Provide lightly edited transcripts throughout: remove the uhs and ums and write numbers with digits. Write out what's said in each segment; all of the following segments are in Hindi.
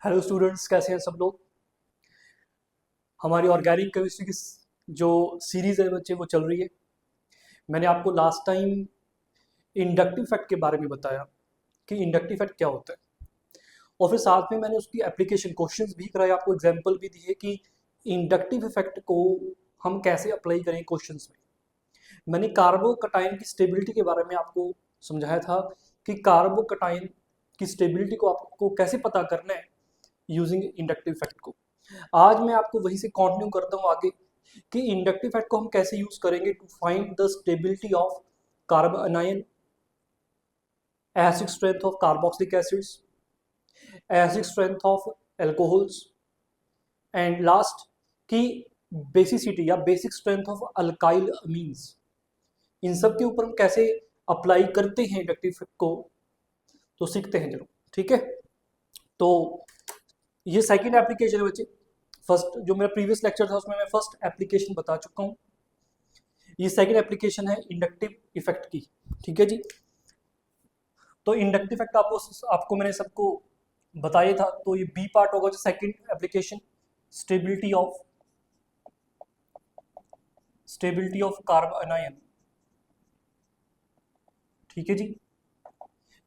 हेलो स्टूडेंट्स, कैसे हैं सब लोग। हमारी ऑर्गेनिक केमिस्ट्री की जो सीरीज़ है बच्चे वो चल रही है। मैंने आपको लास्ट टाइम इंडक्टिव फैक्ट के बारे में बताया कि इंडक्टिव फैक्ट क्या होता है, और फिर साथ में मैंने उसकी एप्लीकेशन क्वेश्चंस भी कराए, आपको एग्जांपल भी दिए कि इंडक्टिव इफेक्ट को हम कैसे अप्लाई करें क्वेश्चंस में। मैंने कार्बोकटाइन की स्टेबिलिटी के बारे में आपको समझाया था कि कार्बोकटाइन की स्टेबिलिटी को आपको कैसे पता करना है यूजिंग इंडक्टिव फैक्ट को। आज मैं आपको वहीं से कंटिन्यू करता हूँ आगे कि इंडक्टिव फैक्ट को हम कैसे यूज करेंगे to find the stability of carbon ion, acid strength of carboxylic acids, acid strength of alcohols, and last की बेसिसिटी या basic strength of alkyl amines. इन सब के ऊपर हम कैसे अप्लाई करते हैं इंडक्टिव फैक्ट को, तो सीखते हैं चलो, ठीक है। तो ये सेकंड एप्लीकेशन है बच्चे। फर्स्ट जो मेरा प्रीवियस लेक्चर था उसमें मैं फर्स्ट एप्लीकेशन बता चुका हूँ, ये सेकंड एप्लीकेशन है इंडक्टिव इफेक्ट की, ठीक है जी। तो इंडक्टिव इफेक्ट आपको मैंने सबको बताया था, तो ये बी पार्ट होगा जो second application, stability of carbon ion, ठीक है जी।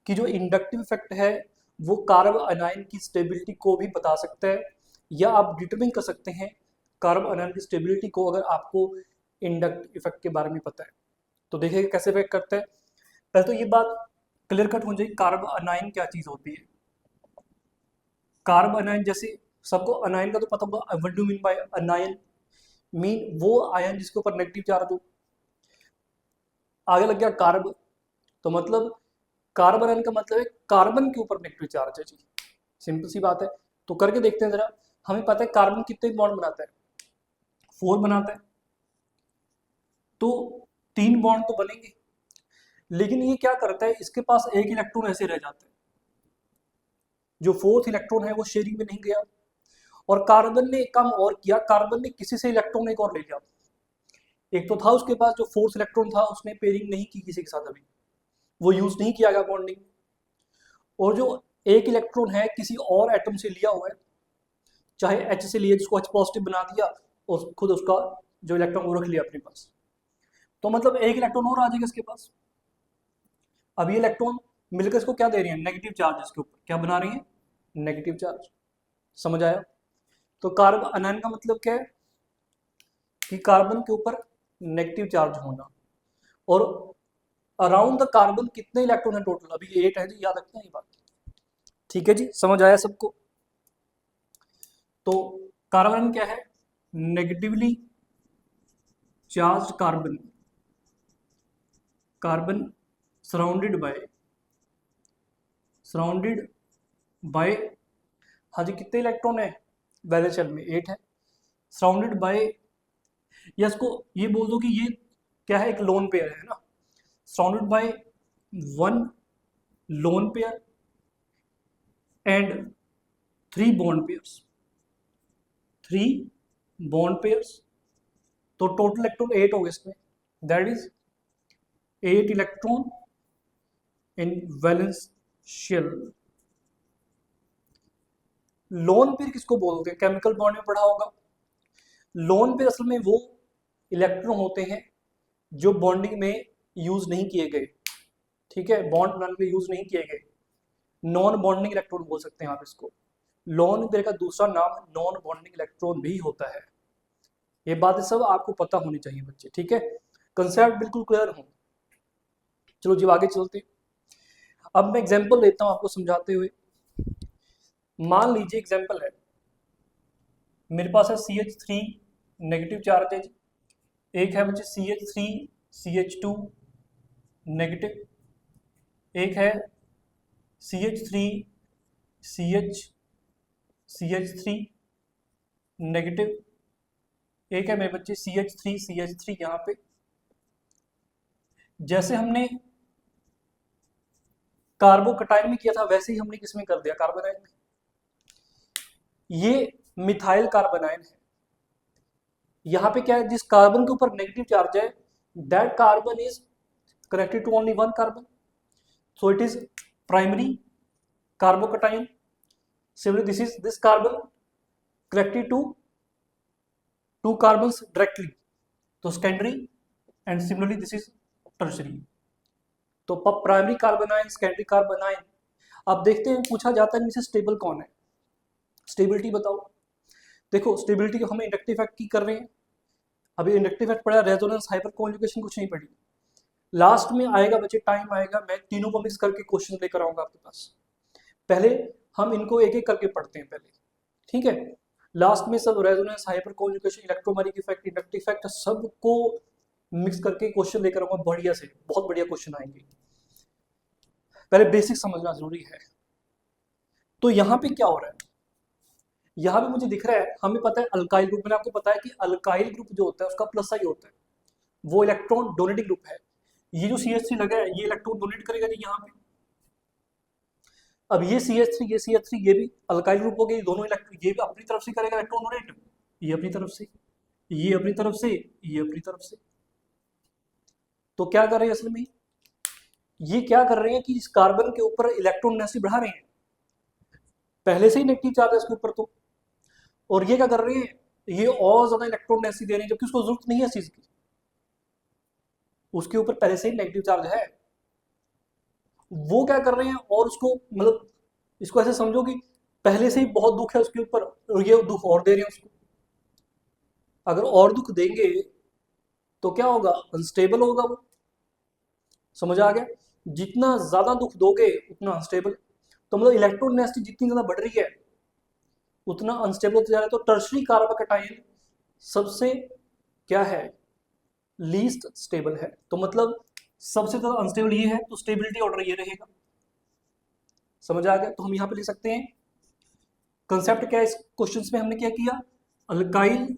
कि जो इंडक्टिव इफेक्ट है वो कार्बन आयन की स्टेबिलिटी को भी बता सकता है, या आप डिटरमिन कर सकते हैं कार्बन आयन की स्टेबिलिटी को अगर आपको इंडक्टिव इफेक्ट के बारे में पता है। तो देखिए कैसे इफेक्ट करता है। पहले तो ये बात क्लियर कट हो जाएगी, कार्बन आयन क्या चीज होती है। कार्बन आयन जैसे सबको अनायन का तो पता होगा, what do mean by अनायन, mean वो आयन जिसके ऊपर नेगेटिव चार्ज हो। आगे लग गया कार्ब, तो मतलब कार्बन आयन का मतलब है कार्बन के ऊपर नेगेटिव चार्ज है जी, सिंपल सी बात है। तो करके देखते हैं जरा। हमें पता है कार्बन कितने बॉन्ड बनाता है, 4 बनाता है, तो 3 बॉन्ड तो बनेंगे, लेकिन ये क्या करता है, इसके पास एक इलेक्ट्रॉन ऐसे रह जाता है, जो 4th इलेक्ट्रॉन है वो शेयरिंग में नहीं गया, और कार्बन ने एक काम और किया, कार्बन ने किसी से इलेक्ट्रॉन एक और ले लिया। एक तो था उसके पास जो 4th इलेक्ट्रॉन था, उसने पेयरिंग नहीं की किसी के साथ, अभी वो यूज नहीं किया गया बॉन्डिंग, और जो एक इलेक्ट्रॉन है किसी और एटम से लिया हुआ है, चाहे H से लिया जिसको H पॉजिटिव बना दिया और खुद उसका जो इलेक्ट्रॉन वो रख लिया अपने पास, तो मतलब एक इलेक्ट्रॉन और आ जाएगा इसके पास। अब ये इलेक्ट्रॉन मिलकर इसको क्या दे रहे हैं, नेगेटिव चार्ज, इसके ऊपर क्या बना रही है, नेगेटिव चार्ज। समझ आया। तो कार्बन आयन का मतलब क्या है कि कार्बन के ऊपर नेगेटिव चार्ज होना, और अराउंड द कार्बन कितने इलेक्ट्रॉन है टोटल, अभी 8 है जी, याद रखते हैं ये बात, ठीक है जी। समझ आया सबको। तो कार्बन क्या है, negatively charge carbon, carbon surrounded by हाँ जी, कितने इलेक्ट्रॉन है वैलेंस शेल में, 8 है। सराउंडेड बाय, या इसको ये बोल दो कि ये क्या है, एक लोन पेयर है ना, surrounded by 1 lone pair and 3 bond pairs, 3 bond pairs, तो टोटल इलेक्ट्रॉन 8 हो गए इसमें, that is 8 electron in valence shell. Lone pair किसको बोलते हैं, केमिकल बॉन्ड में पढ़ा होगा। लोन पेयर असल में वो इलेक्ट्रॉन होते हैं जो बॉन्डिंग में यूज नहीं किए गए, ठीक है, बॉन्ड बनाने में यूज नहीं किए गए, नॉन बॉन्डिंग इलेक्ट्रॉन बोल सकते हैं आप इसको। लोन पेयर का दूसरा नाम नॉन बॉन्डिंग इलेक्ट्रॉन भी होता है। ये बातें सब आपको पता होनी चाहिए बच्चे, ठीक है, कंसेप्ट बिल्कुल क्लियर हो। चलो जी आगे चलते। अब मैं एग्जांपल लेता हूं आपको समझाते हुए। मान लीजिए एग्जांपल है, मेरे पास है CH3 नेगेटिव चार्ज है, एक है बच्चे CH3 CH2 नेगेटिव, एक है CH3 CH3 नेगेटिव, एक है मेरे बच्चे CH3 यहाँ पे। जैसे हमने कार्बोकटाइन में किया था वैसे ही हमने किसमें कर दिया, कार्बन आयन में। ये मिथाइल कार्बन आयन है। यहाँ पे क्या है, जिस कार्बन के ऊपर नेगेटिव चार्ज है that carbon is connected to only 1 carbon, so it is primary carbocation. Similarly, this carbon connected to two carbons directly, तो secondary, and similarly this is tertiary. तो primary carbon ion, secondary carbon ion. अब देखते हैं, पूछा जाता है इनमें से स्टेबल कौन है. स्टेबिलिटी बताओ. देखो स्टेबिलिटी हम इंडक्टिव इफेक्ट की कर रहे हैं. अभी इंडक्टिव इफेक्ट पढ़ा, रेजोनेंस, हाइपर कॉन्जुगेशन कुछ नहीं पढ़ी. लास्ट में आएगा बच्चे, टाइम आएगा, मैं तीनों को मिक्स करके क्वेश्चन लेकर आऊंगा आपके पास. पहले हम इनको एक एक करके पढ़ते हैं पहले, ठीक है. लास्ट में सब resonance, hyper conjugation, electromagnetic effect, inductive effect सबको मिक्स करके क्वेश्चन लेकर आऊंगा बढ़िया से. बहुत बढ़िया क्वेश्चन आएंगे. पहले बेसिक समझना जरूरी है. तो यहाँ पे क्या हो रहा है, यहाँ पे मुझे दिख रहा है, हमें पता है अल्काइल ग्रुप, मैंने आपको बताया कि अल्काइल ग्रुप जो होता है उसका प्लस आई होता है, वो इलेक्ट्रॉन डोनेटिंग ग्रुप है. ये जो CH3 लगा है ये इलेक्ट्रॉन डोनेट करेगा जी यहाँ पे. अब ये CH3 ये भी अल्काइल ग्रुप हो गया, दोनों इलेक्ट्रॉन, ये भी अपनी तरफ से करेगा इलेक्ट्रॉन डोनेट, ये अपनी तरफ से, ये अपनी तरफ से, ये अपनी तरफ से. तो क्या कर रहे हैं असल में, ये क्या कर रहे हैं कि इस कार्बन के ऊपर इलेक्ट्रॉन डेंसिटी बढ़ा रहे हैं. पहले से ही नेगेटिव चार्ज है इसके ऊपर तो, और ये क्या कर रहे हैं, ये और ज्यादा इलेक्ट्रॉन डेंसिटी दे रहे हैं, जबकि उसको जरूरत नहीं है इस चीज की. उसके ऊपर पहले से ही नेगेटिव चार्ज है. वो क्या कर रहे हैं, और उसको मतलब इसको ऐसे समझो कि पहले से ही बहुत दुख है उसके ऊपर, और ये दुख और दे रहे हैं उसको. अगर और दुख देंगे तो क्या होगा, अनस्टेबल होगा वो. समझ आ गया. जितना ज्यादा दुख दोगे उतना अनस्टेबल. तो मतलब इलेक्ट्रॉन डेंसिटी जितनी ज्यादा बढ़ रही है उतना अनस्टेबल होता जा रहा है. तो टर्शरी कार्बोकैटायन सबसे क्या है, लीस्ट स्टेबल है. तो मतलब सबसे ज्यादा अनस्टेबल ये है, तो स्टेबिलिटी ऑर्डर ये रहेगा. समझ आ गया. तो हम यहाँ पे लिख सकते हैं कंसेप्ट क्या है इस क्वेश्चन में, हमने क्या किया, alkyl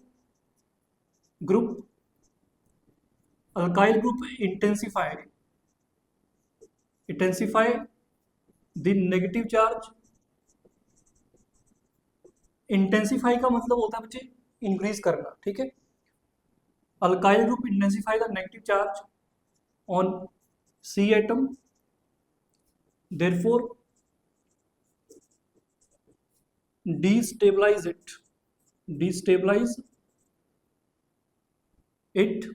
group intensify the negative charge. Intensify का मतलब होता है बच्चे इंक्रीज करना, ठीक है. Alkyl group intensify the negative charge on C atom, therefore destabilize it.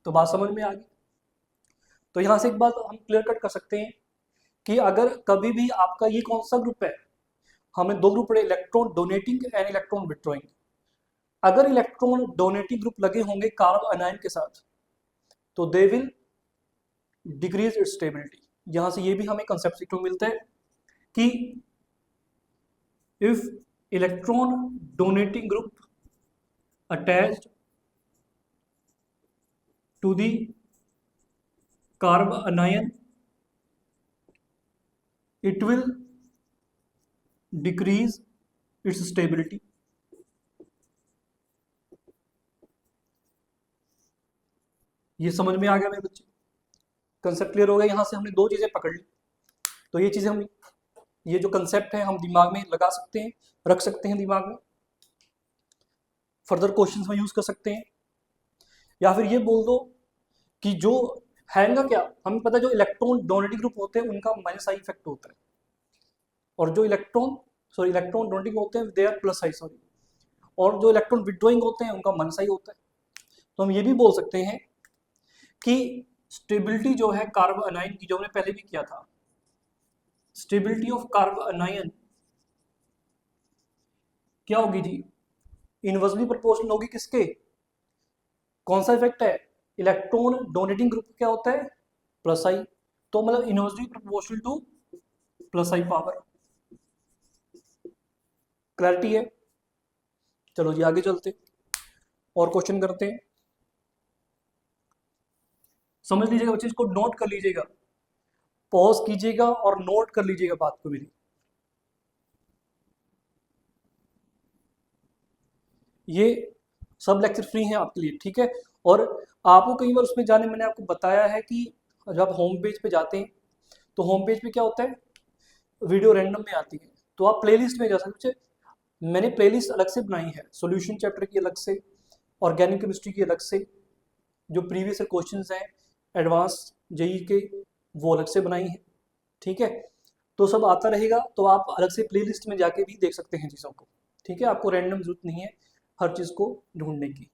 तो बात समझ में आ गई. तो यहां से एक बात हम क्लियर कट कर सकते हैं कि अगर कभी भी आपका ये कौन सा ग्रुप है, हमें दो ग्रुप पढ़े, electron donating and electron withdrawing. अगर इलेक्ट्रॉन डोनेटिंग ग्रुप लगे होंगे कार्ब अनायन के साथ तो they will decrease its stability. यहां से ये भी हमें कंसेप्ट सीखने को मिलता है कि if electron donating group attached to the carbanion it will decrease its stability. ये समझ में आ गया मेरे बच्चे, कंसेप्ट क्लियर हो गया. यहां से हमने दो चीजें पकड़ ली. तो ये चीजें हम, ये जो कंसेप्ट है हम दिमाग में लगा सकते हैं, रख सकते हैं दिमाग में, फर्दर क्वेश्चंस में यूज कर सकते हैं. या फिर ये बोल दो कि जो हैंगा क्या, हमें पता है जो इलेक्ट्रॉन डोनेटिंग ग्रुप होते हैं उनका माइनस आई इफेक्ट होता है, और जो इलेक्ट्रॉन डोनेटिंग होते हैं दे आर प्लस आई, और जो इलेक्ट्रॉन विड्रॉइंग होते हैं उनका माइनस आई होता है. तो हम ये भी बोल सकते हैं कि स्टेबिलिटी जो है कार्ब अनायन की, जो हमने पहले भी किया था, स्टेबिलिटी ऑफ कार्ब अनायन क्या होगी जी, इनवर्सली प्रोपोर्शनल होगी किसके, कौन सा इफेक्ट है, इलेक्ट्रॉन डोनेटिंग ग्रुप क्या होता है, प्लस आई. तो मतलब इनवर्सली प्रोपोर्शनल टू प्लस आई पावर. क्लैरिटी है. चलो जी आगे चलते और क्वेश्चन करते हैं. समझ लीजिएगा बच्चे, इसको नोट कर लीजिएगा, पॉज कीजिएगा और नोट कर लीजिएगा बात को मेरी. ये सब लेक्चर फ्री हैं आपके लिए, ठीक है. और आपको कई बार उसमें जाने, मैंने आपको बताया है कि जब होम पेज पे जाते हैं तो होम पेज पे क्या होता है, वीडियो रैंडम में आती है, तो आप प्लेलिस्ट में जा सकते हैं. मैंने प्लेलिस्ट अलग से बनाई है, सॉल्यूशन चैप्टर की अलग से, ऑर्गेनिक केमिस्ट्री की अलग से, जो प्रीवियस क्वेश्चंस हैं एडवांस जेई के वो अलग से बनाई है, ठीक है. तो सब आता रहेगा, तो आप अलग से प्लेलिस्ट में जाके भी देख सकते हैं चीज़ों को। ठीक है, आपको रैंडम जरूरत नहीं है हर चीज़ को ढूंढने की।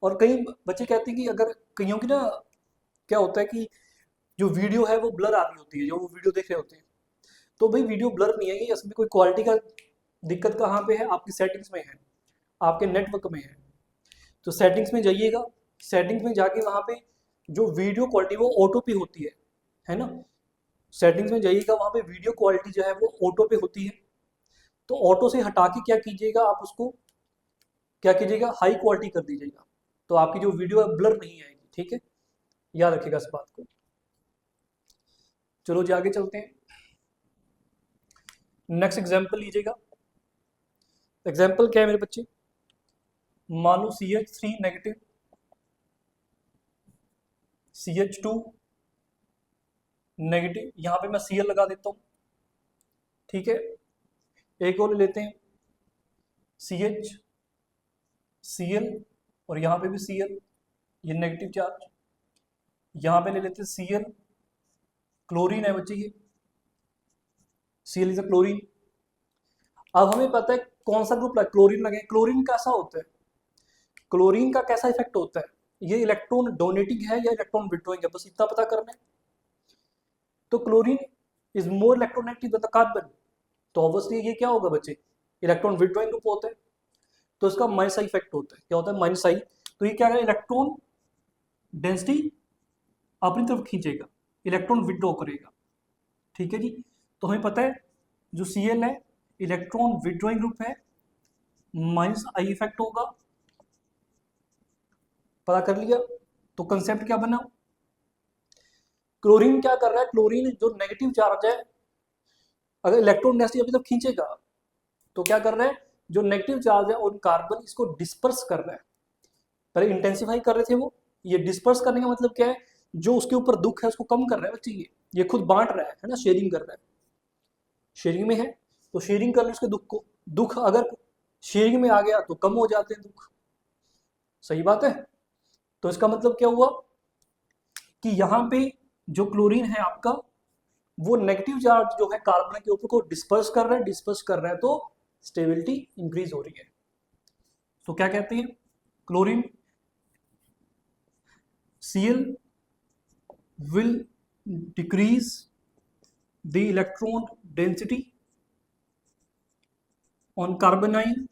और कई बच्चे कहते हैं कि अगर कईयों की ना क्या होता है कि जो वीडियो है वो ब्लर आ रही होती है, जो वो वीडियो देख रहे होते हैं, तो भाई वीडियो ब्लर नहीं है, ये असल में कोई क्वालिटी का दिक्कत कहाँ पे है, आपकी सेटिंग्स में है, आपके नेटवर्क में है। तो सेटिंग्स में जाइएगा, सेटिंग्स में जाके वहाँ पे जो वीडियो क्वालिटी वो ऑटो पे होती है ना। सेटिंग्स में जाइएगा, वहाँ पे वीडियो क्वालिटी जो है वो ऑटो पे होती है। तो ऑटो से हटा के क्या कीजिएगा, आप उसको क्या कीजिएगा, हाई क्वालिटी कर दीजिएगा, तो आपकी जो वीडियो है ब्लर नहीं आएगी। ठीक है, याद रखिएगा इस बात को। चलो जी आगे चलते हैं। नेक्स्ट एग्जाम्पल लीजिएगा। एग्जाम्पल क्या है मेरे बच्चे, मान लो CH3 नेगेटिव, CH2 नेगेटिव, यहाँ पे मैं Cl लगा देता हूँ। ठीक है, एक और ले लेते हैं CH, Cl, और यहाँ पे भी Cl, ये नेगेटिव चार्ज। यहाँ पे ले लेते हैं Cl, क्लोरीन है बच्चे ये, Cl इज अ क्लोरीन। अब हमें पता है कौन सा ग्रुप क्लोरीन लगे। क्लोरीन कैसा होता है, क्लोरीन का कैसा इफेक्ट होता है, ये इलेक्ट्रॉन डोनेटिंग है या इलेक्ट्रॉन विड्रॉइंग है, बस इतना पता करना है। तो chlorine is more electronegative than the carbon, तो ऑब्वियसली ये क्या होगा बच्चे, इलेक्ट्रॉन विड्रॉइंग ग्रुप होता है, तो इसका माइनस आई इफेक्ट होता है। क्या होता है, माइनस आई। तो ये क्या है, इलेक्ट्रॉन डेंसिटी अपनी तरफ खींचेगा, इलेक्ट्रॉन विड्रॉ करेगा। ठीक है जी, तो हमें पता है जो Cl है इलेक्ट्रॉन विड्रॉइंग ग्रुप है, माइनस आई इफेक्ट होगा, पता कर लिया। तो कंसेप्ट क्या बना, क्लोरीन क्या कर रहा है, क्लोरीन जो नेगेटिव चार्ज है, अगर इलेक्ट्रॉन डेंसिटी अपनी तरफ खींचेगा तो क्या कर रहा है, जो नेगेटिव चार्ज है और कार्बन इसको डिस्पर्स कर रहा है। पहले इंटेंसिफाई कर रहे थे वो, ये डिस्पर्स करने का मतलब क्या है, जो उसके ऊपर दुख है उसको कम कर रहा है बच्चे, ये खुद बांट रहा है ना, शेयरिंग कर रहा है, शेयरिंग में है तो शेयरिंग कर ली उसके दुख को। दुख अगर शेयरिंग में आ गया तो कम हो जाते हैं दुख, सही बात है। तो इसका मतलब क्या हुआ कि यहाँ पे जो क्लोरीन है आपका, वो नेगेटिव चार्ज जो है कार्बन के ऊपर को डिस्पर्स कर रहा है, डिस्पर्स कर रहा है, तो स्टेबिलिटी इंक्रीज हो रही है। तो क्या कहते हैं, chlorine Cl will decrease the electron density on carbanion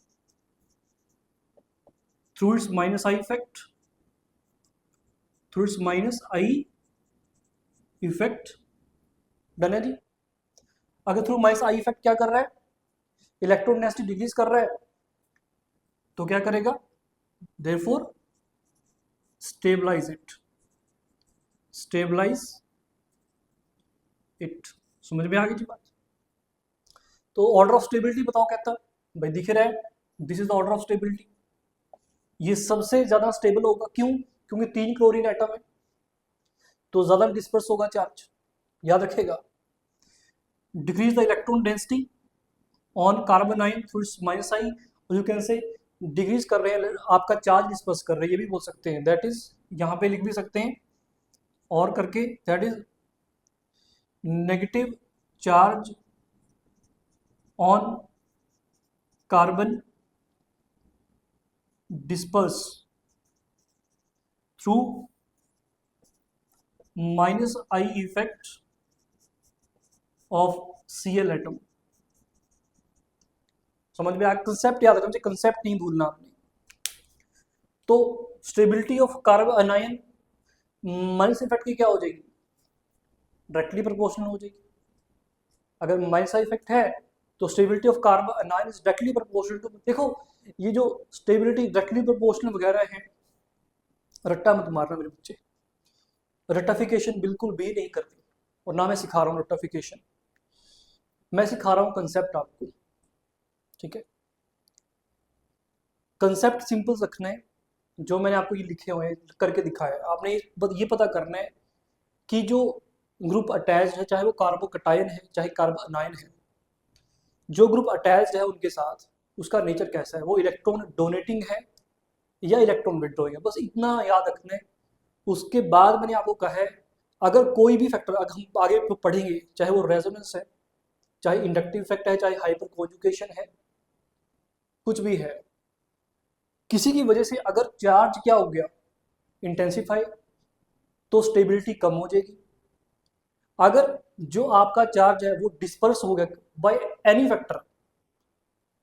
through its minus I effect, through its minus I effect। Done है जी। अगर थ्रू माइनस आई इफेक्ट क्या कर रहा है, इलेक्ट्रॉन डेंसिटी डिक्रीज कर रहा है, तो क्या करेगा, therefore stabilize it, stabilize it. समझ में आ गई जी बात। तो ऑर्डर ऑफ स्टेबिलिटी बताओ, कहता भाई दिख रहा है, this is the order of stability, ये सबसे ज्यादा स्टेबल होगा। क्यों, क्योंकि 3 क्लोरीन एटम है, तो ज्यादा डिस्पर्स होगा चार्ज, याद रखेगा। Decrease the electron density on carbon ion through minus I, you can say decrease कर रहे हैं, आपका चार्ज डिस्पर्स कर रहे हैं, ये भी बोल सकते हैं। दैट इज, यहाँ पे लिख भी सकते हैं और करके, that is negative charge on carbon disperse through minus I effect of Cl atom. समझ में आ, कंसेप्ट याद रखना, कंसेप्ट नहीं भूलना आपने। तो stability of carbon अनायन minus effect की क्या हो जाएगी, डायरेक्टली प्रोपोर्शनल हो जाएगी। अगर माइनस इफेक्ट है तो stability of carbon anion is directly proportional to, देखो ये जो स्टेबिलिटी डायरेक्टली प्रोपोर्शनल वगैरह है, रट्टा मत मारना मेरे बच्चे, रट्टाफिकेशन बिल्कुल भी नहीं करती, और ना मैं सिखा रहा हूँ रट्टाफिकेशन, मैं सिखा रहा हूँ कंसेप्ट आपको। ठीक है, कंसेप्ट सिंपल रखना है, जो मैंने आपको ये लिखे हुए हैं करके दिखाया, आपने ये पता करना है कि जो ग्रुप अटैच्ड है, चाहे वो कार्बोकटायन है चाहे कार्बन अनायन है, जो ग्रुप अटैच्ड है उनके साथ उसका नेचर कैसा है, वो इलेक्ट्रॉन डोनेटिंग है या इलेक्ट्रॉन विड्रॉइंग है, बस इतना याद रखना है। उसके बाद मैंने आपको कहा है, अगर कोई भी फैक्टर, अगर हम आगे पढ़ेंगे, चाहे वो रेजोनेंस है, चाहे इंडक्टिव इफेक्ट है, चाहे हाइपर कॉन्जुगेशन है, कुछ भी है, किसी की वजह से अगर चार्ज क्या हो गया, इंटेंसिफाई, तो स्टेबिलिटी कम हो जाएगी। अगर जो आपका चार्ज है वो डिस्पर्स हो गया बाय एनी फैक्टर,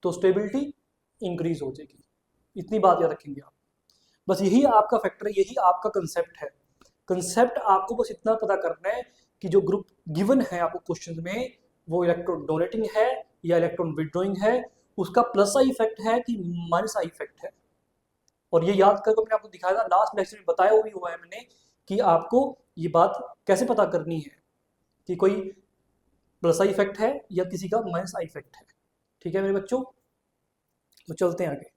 तो स्टेबिलिटी इंक्रीज हो जाएगी। इतनी बात याद रखेंगे आप, बस यही आपका फैक्टर है, यही आपका कंसेप्ट है। कंसेप्ट आपको बस इतना पता करना है कि जो ग्रुप गिवन है आपको क्वेश्चन में, वो इलेक्ट्रॉन डोनेटिंग है या इलेक्ट्रॉन विड्रॉइंग है, उसका प्लस आई इफेक्ट है कि माइनस आई इफेक्ट है। और ये याद करके मैंने आपको दिखाया था, लास्ट लेक्चर में बताया भी हुआ है मैंने कि आपको ये बात कैसे पता करनी है कि कोई प्लस आई इफेक्ट है या किसी का माइनस आई इफेक्ट है। ठीक है मेरे बच्चों, तो चलते हैं आगे,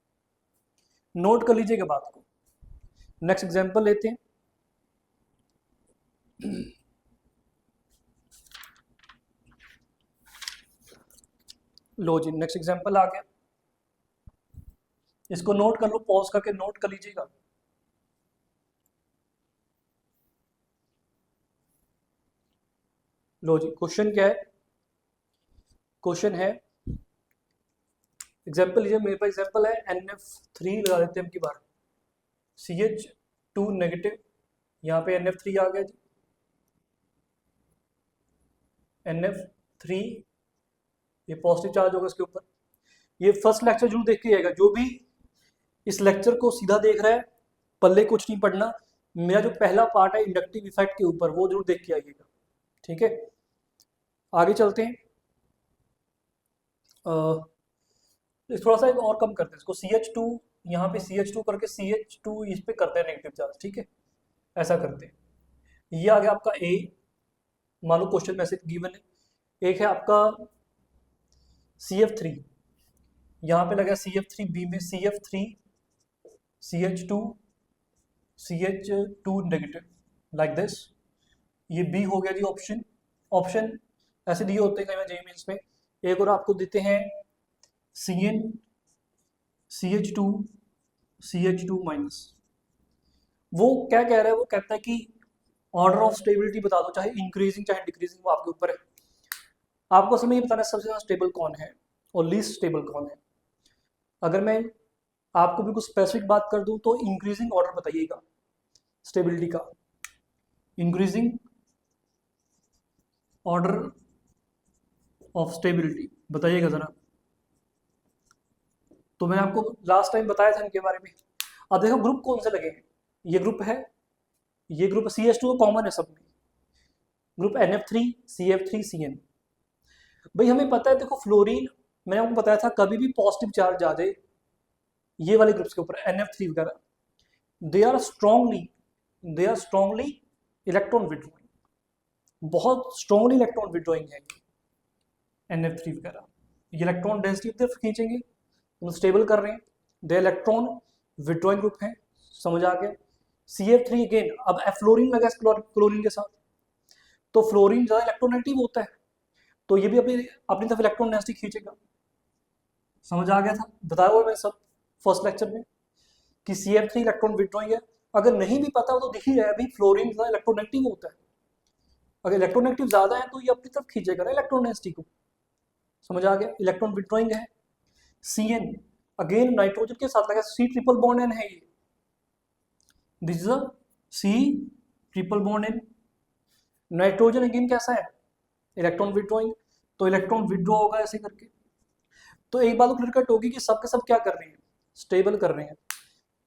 नोट कर लीजिएगा बात को। नेक्स्ट एग्जांपल लेते हैं। लो जी, नेक्स्ट एग्जांपल आ गया, इसको नोट कर लो, पॉज करके नोट कर लीजिएगा। लो जी, क्वेश्चन क्या है, क्वेश्चन है, एग्जांपल लीजिए, मेरे पास एग्जांपल है NF3 लगा देते हैं अब की बार, CH2 नेगेटिव, यहाँ पे NF3 आ गया जी, NF3 ये पॉजिटिव चार्ज होगा इसके ऊपर। ये फर्स्ट लेक्चर जरूर देख के आएगा, जो भी इस लेक्चर को सीधा देख रहा है, पल्ले कुछ नहीं पढ़ना, मेरा जो पहला पार्ट है इंडक्टिव इफेक्ट के ऊपर, वो जरूर देख के आइएगा। ठीक है, आगे चलते हैं। थोड़ा सा और कम करते हैं इसको, CH2 यहाँ पे CH2 करके CH2 इस पे करते हैं नेगेटिव चार्ज। ठीक है, ऐसा करते हैं। ये आ गया आपका A, मान लो क्वेश्चन में ऐसे गिवन है। एक है आपका CF3, यहाँ पे लगा CF3, B में CF3 CH2 CH2 negative, like this. ये B हो गया जी ऑप्शन। ऑप्शन ऐसे दिए होते हैं कई बार जेईई मेंस में। एक और आपको देते हैं CN CH2 CH2 माइनस। वो क्या कह रहा है, वो कहता है कि ऑर्डर ऑफ स्टेबिलिटी बता दो, चाहे इंक्रीजिंग चाहे डिक्रीजिंग, वो आपके ऊपर है। आपको असल में ये बताना है सबसे ज़्यादा स्टेबल कौन है और लीस्ट स्टेबल कौन है। अगर मैं आपको भी कुछ स्पेसिफिक बात कर दूं तो इंक्रीजिंग ऑर्डर बताइएगा स्टेबिलिटी का, इंक्रीजिंग ऑर्डर ऑफ स्टेबिलिटी बताइएगा ज़रा। तो मैंने आपको लास्ट टाइम बताया था इनके बारे में। अब देखो ग्रुप कौन से लगे हैं, ये ग्रुप है, ये ग्रुप CH2 तो कॉमन है सब में, ग्रुप NF3 CF3 CN। भाई हमें पता है, देखो फ्लोरीन मैंने आपको बताया था कभी भी पॉजिटिव चार्ज आ जाए ये वाले ग्रुप्स के ऊपर NF3 वगैरह, they are strongly electron withdrawing, बहुत स्ट्रांगली इलेक्ट्रॉन विड्रॉइंग है NF3 वगैरह। ये इलेक्ट्रॉन डेंसिटी तरफ खींचेंगे, तो स्टेबल कर रहे हैं, दे इलेक्ट्रॉन विड्रॉइंग ग्रुप है, समझ आ गया। CF3 अगेन, अब फ्लोरीन लगा क्लोरीन के साथ, तो फ्लोरीन ज़्यादा इलेक्ट्रोनेगेटिव होता है, तो ये भी अपनी अपनी तरफ इलेक्ट्रॉन डेंसिटी खींचेगा। समझ आ गया था, बताया हुआ मैं सब फर्स्ट लेक्चर में कि CF3 इलेक्ट्रॉन विड्रॉइंग है। अगर नहीं भी पता हो तो दिख ही रहा है अभी, फ्लोरीन ज़्यादा इलेक्ट्रोनेगेटिव होता है, अगर इलेक्ट्रोनेगेटिव ज़्यादा है तो ये अपनी तरफ खींचेगा ना इलेक्ट्रॉन डेंसिटी को। समझ आ गया, इलेक्ट्रॉन विड्रॉइंग है। CN अगेन नाइट्रोजन के साथ लगा, C ट्रिपल बॉन्ड N है ये, this is a C triple bond N। Nitrogen again कैसा है, इलेक्ट्रॉन विड्रॉइंग, तो इलेक्ट्रॉन विड्रॉ होगा ऐसे करके। तो एक बात तो क्लियर कट होगी कि सब के सब क्या कर रहे हैं, स्टेबल कर रहे हैं।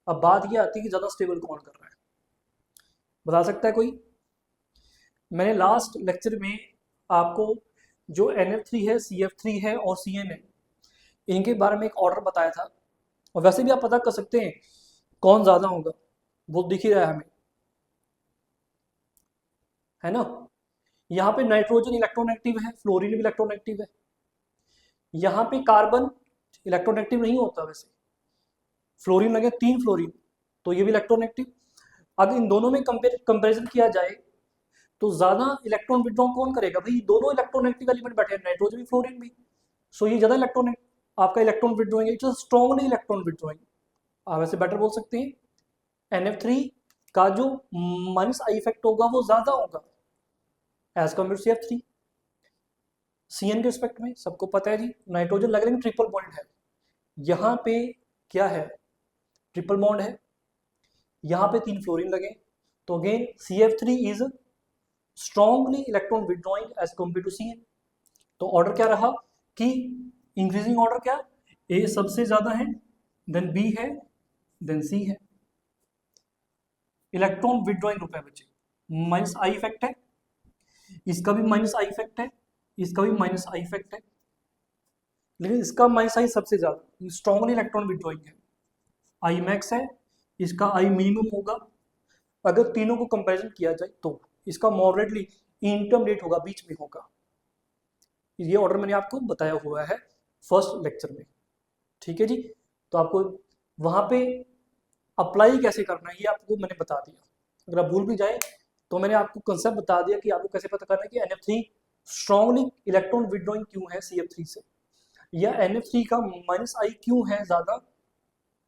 अब बात ये आती है कि ज़्यादा स्टेबल कौन कर रहा है, बता सकता है कोई। मैंने लास्ट लेक्चर में आपको जो NF3 है, CF3 है और CN है, इनके बारे में एक ऑर्डर बताया था, और वैसे भी आप पता कर सकते हैं कौन ज़्यादा होगा, वो दिख ही रहा है हमें, है ना। यहाँ पे नाइट्रोजन इलेक्ट्रोनेगेटिव है, फ्लोरीन भी इलेक्ट्रोनेगेटिव है, यहाँ पे कार्बन इलेक्ट्रोनेगेटिव नहीं होता वैसे, फ्लोरीन लगे 3 फ्लोरीन, तो ये भी इलेक्ट्रोनेगेटिव। अगर इन दोनों में कंपेरिजन किया जाए तो ज़्यादा इलेक्ट्रॉन विड्रॉ कौन करेगा, भाई दोनों इलेक्ट्रोनेगेटिव एलिमेंट बैठे हैं, नाइट्रोजन भी फ्लोरीन भी, सो ये ज़्यादा इलेक्ट्रॉन आपका इलेक्ट्रॉन विड्रॉइंग है, इट्स स्ट्रॉन्गली इलेक्ट्रॉन विड्रॉइंग। आप ऐसे बेटर बोल सकते हैं NF3 का जो माइनस आई इफेक्ट होगा वो ज़्यादा होगा एज कम्पेयर CF3। CN के रिस्पेक्ट में सबको पता है जी, नाइट्रोजन लग रहा है ट्रिपल बॉन्ड है, यहाँ पे क्या है, ट्रिपल बॉन्ड है, यहाँ पे 3 फ्लोरीन लगे, तो again CF3 is strongly electron withdrawing as compare to CN। तो ऑर्डर क्या रहा कि इंक्रीजिंग ऑर्डर क्या, A सबसे ज्यादा है, देन B है, देन C है। इलेक्ट्रॉन विड्रॉइंग ग्रुप है बच्चे, माइनस आई इफेक्ट है, इसका भी माइनस आई इफेक्ट है, इसका भी माइनस आई इफेक्ट है, लेकिन इसका माइनस आई सबसे ज्यादा स्ट्रॉन्गली इलेक्ट्रॉन विड्रॉइंग है। आई मैक्स है, इसका आई मिनिमम होगा। अगर तीनों को कंपैरिजन किया जाए तो इसका मॉडरेटली इंटरमीडिएट होगा, बीच में होगा। ये ऑर्डर मैंने आपको बताया हुआ है फर्स्ट लेक्चर में, ठीक है जी। तो आपको वहां पे अप्लाई कैसे करना है ये आपको मैंने बता दिया। अगर आप भूल भी जाए तो मैंने आपको कंसेप्ट बता दिया कि आपको कैसे पता करना है कि NF3 स्ट्रॉन्गली इलेक्ट्रॉन विड्रॉइंग क्यों है CF3 से, या NF3 का माइनस आई क्यों है ज्यादा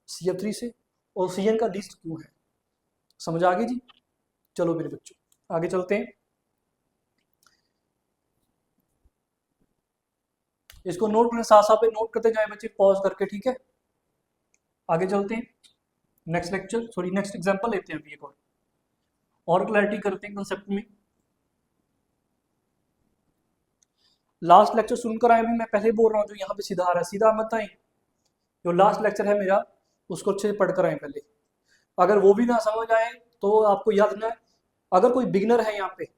CF3 से, और CN का लीस्ट क्यों है। समझ आ गई जी। चलो मेरे बच्चों आगे चलते हैं, इसको नोट करने साथ साथ पे नोट करते जाए बच्चे पॉज करके, ठीक है। आगे चलते हैं, next lecture sorry next example लेते हैं अभी एक और क्लैरिटी करते हैं कंसेप्ट में। लास्ट लेक्चर सुनकर आए भी, मैं पहले बोल रहा हूँ, जो यहाँ पे सीधा आ रहा है सीधा मत आए, जो लास्ट लेक्चर है मेरा उसको अच्छे से पढ़कर आए पहले। अगर वो भी ना समझ आए तो आपको याद रखना है, अगर कोई बिगिनर है यहाँ पे,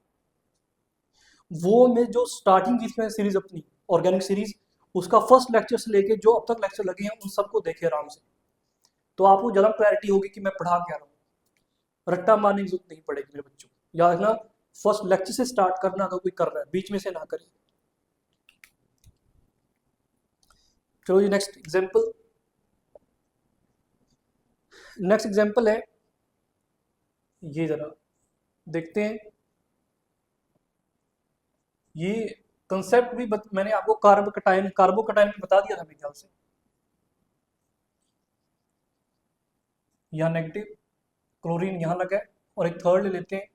वो मैं जो स्टार्टिंग की थी सीरीज अपनी ऑर्गेनिक सीरीज, उसका फर्स्ट लेक्चर से लेके जो अब तक लेक्चर लगे हैं उन सबको देखे आराम से, तो आपको ज़्यादा क्लैरिटी होगी कि मैं पढ़ा क्या रहा हूँ। रट्टा मारने की जरूरत नहीं पड़ेगी मेरे बच्चों, याद रखना फर्स्ट लेक्चर से स्टार्ट करना, अगर कोई कर रहा है बीच में से ना करे। चलो जी नेक्स्ट एग्जाम्पल, नेक्स्ट एग्जाम्पल है ये, जरा देखते हैं। ये कंसेप्ट भी मैंने आपको कार्बोकटाइन में बता दिया था मेरे ख्याल से, यहाँ नेगेटिव क्लोरीन यहाँ लगा है, और एक थर्ड ले लेते हैं,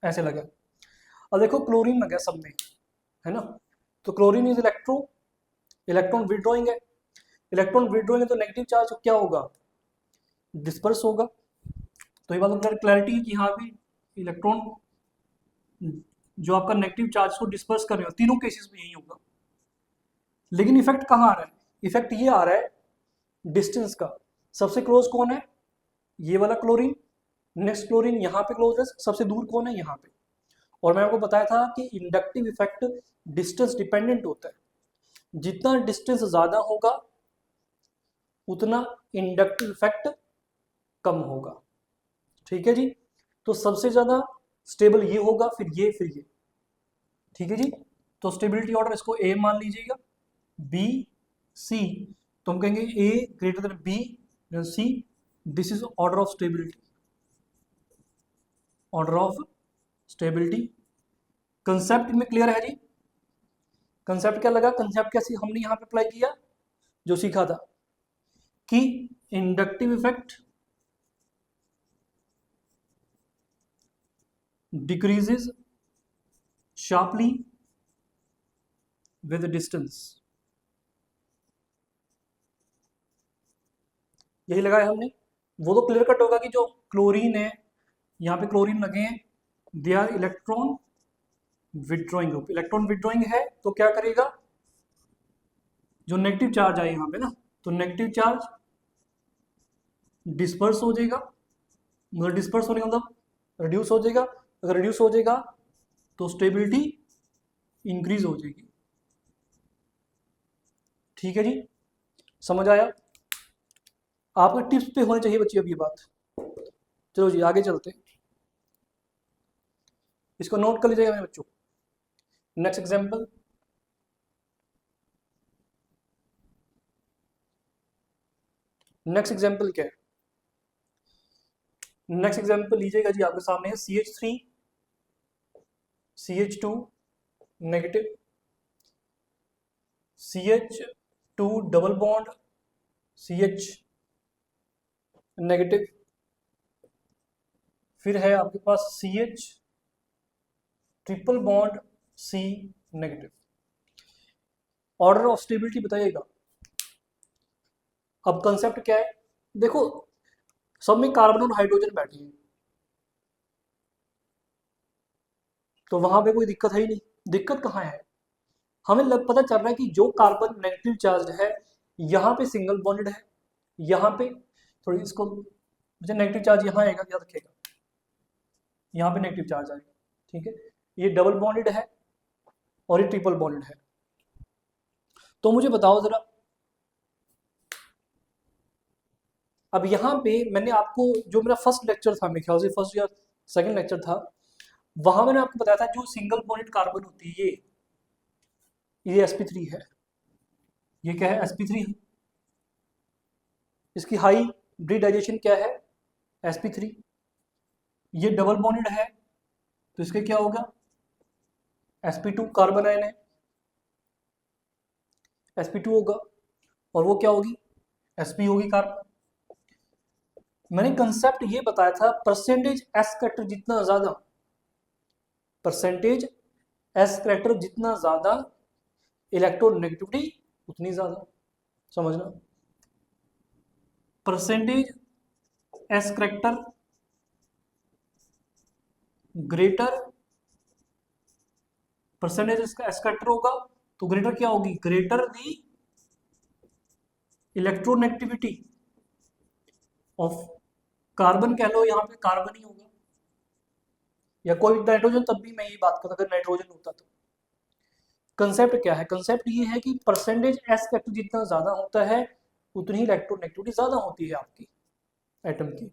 ऐसे लगा। अब देखो क्लोरीन लगा सब में, है ना, तो क्लोरीन इज इलेक्ट्रॉन विड्रॉइंग है, इलेक्ट्रॉन विड्रॉइंग है तो नेगेटिव चार्ज क्या होगा, डिस्पर्स होगा। तो ये बात क्लैरिटी है कि यहाँ भी इलेक्ट्रॉन जो आपका नेगेटिव चार्ज को डिस्पर्स कर रहे हो, तीनों केसेस में यही होगा। लेकिन इफेक्ट कहाँ आ रहा है, इफेक्ट ये आ रहा है डिस्टेंस का। सबसे क्लोज कौन है, ये वाला क्लोरीन, नेक्स्ट क्लोरीन यहाँ पे क्लोज है, सबसे दूर कौन है यहाँ पे। और मैं आपको बताया था कि इंडक्टिव इफेक्ट डिस्टेंस डिपेंडेंट होता है, जितना डिस्टेंस ज्यादा होगा उतना इंडक्टिव इफेक्ट कम होगा, ठीक है जी। तो सबसे ज्यादा स्टेबल ये होगा, फिर ये, फिर ये, ठीक है जी। तो स्टेबिलिटी ऑर्डर इसको ए मान लीजिएगा, बी सी, तो हम कहेंगे A greater than B than C, this is order of stability, order of stability. Concept में क्लियर है जी, कंसेप्ट क्या लगा, कंसेप्ट कैसे हमने यहां पे अप्लाई किया, जो सीखा था कि inductive effect decreases sharply with distance, यही लगाया हमने। वो तो क्लियर कट होगा कि जो क्लोरीन है, यहाँ पे क्लोरीन लगे हैं, they are electron withdrawing group, electron withdrawing है तो क्या करेगा, जो नेगेटिव चार्ज आए यहाँ पे ना, तो नेगेटिव चार्ज डिस्पर्स हो जाएगा, मतलब डिस्पर्स होने का मतलब रिड्यूस हो जाएगा। अगर रिड्यूस हो जाएगा तो स्टेबिलिटी इंक्रीज हो जाएगी, ठीक है जी। समझ आया, आपके टिप्स पे होनी चाहिए बच्ची अब ये बात। चलो जी आगे चलते हैं, इसको नोट कर लीजिएगा मेरे बच्चों। नेक्स्ट एग्जांपल, नेक्स्ट एग्जांपल क्या है, नेक्स्ट एग्जांपल लीजिएगा जी, आपके सामने है CH3 CH2 negative, CH2 double bond CH negative, फिर है आपके पास CH triple bond C negative. Order of stability बताइएगा। अब कंसेप्ट क्या है, देखो सब में कार्बन और हाइड्रोजन बैठे हैं, तो वहां पे कोई दिक्कत है ही नहीं। दिक्कत कहाँ है, हमें पता चल रहा है कि जो कार्बन नेगेटिव चार्ज है यहाँ पे सिंगल बॉन्डेड है, यहाँ पे थोड़ी इसको मुझे नेगेटिव चार्ज यहाँ आएगा, याद रखिएगा यहाँ पे नेगेटिव चार्ज आएगा, ठीक है। ये डबल बॉन्डेड है और ये ट्रिपल बॉन्डेड है। तो मुझे बताओ जरा, अब यहाँ पे मैंने आपको जो मेरा फर्स्ट लेक्चर था, मेरे ख्याल से फर्स्ट या सेकंड लेक्चर था, वहां मैंने आपको बताया था जो सिंगल बॉन्डेड कार्बन होती है ये sp3 है। ये क्या है, sp3 है। इसकी हाई हाइब्रिडाइजेशन क्या है, sp3। ये डबल बॉन्डेड है तो इसके क्या होगा, sp2 कार्बन आयन है, sp2 होगा, और वो क्या होगी, sp होगी कार्बन। मैंने कंसेप्ट ये बताया था, परसेंटेज s कैरेक्टर जितना ज्यादा, परसेंटेज s कैरेक्टर जितना ज्यादा इलेक्ट्रोनेगेटिविटी उतनी ज्यादा, समझना। Percentage s character greater, percentage इसका s कैरेक्टर होगा तो ग्रेटर क्या होगी, greater the electronegativity of carbon, कह लो यहाँ पे कार्बन ही होगा, या कोई नाइट्रोजन, तब भी मैं यही बात करता अगर नाइट्रोजन होता तो। कंसेप्ट क्या है, कंसेप्ट ये है कि परसेंटेज एस कैरेक्टर जितना ज्यादा होता है उतनी ही इलेक्ट्रोनेगेटिविटी ज्यादा होती है आपकी एटम की।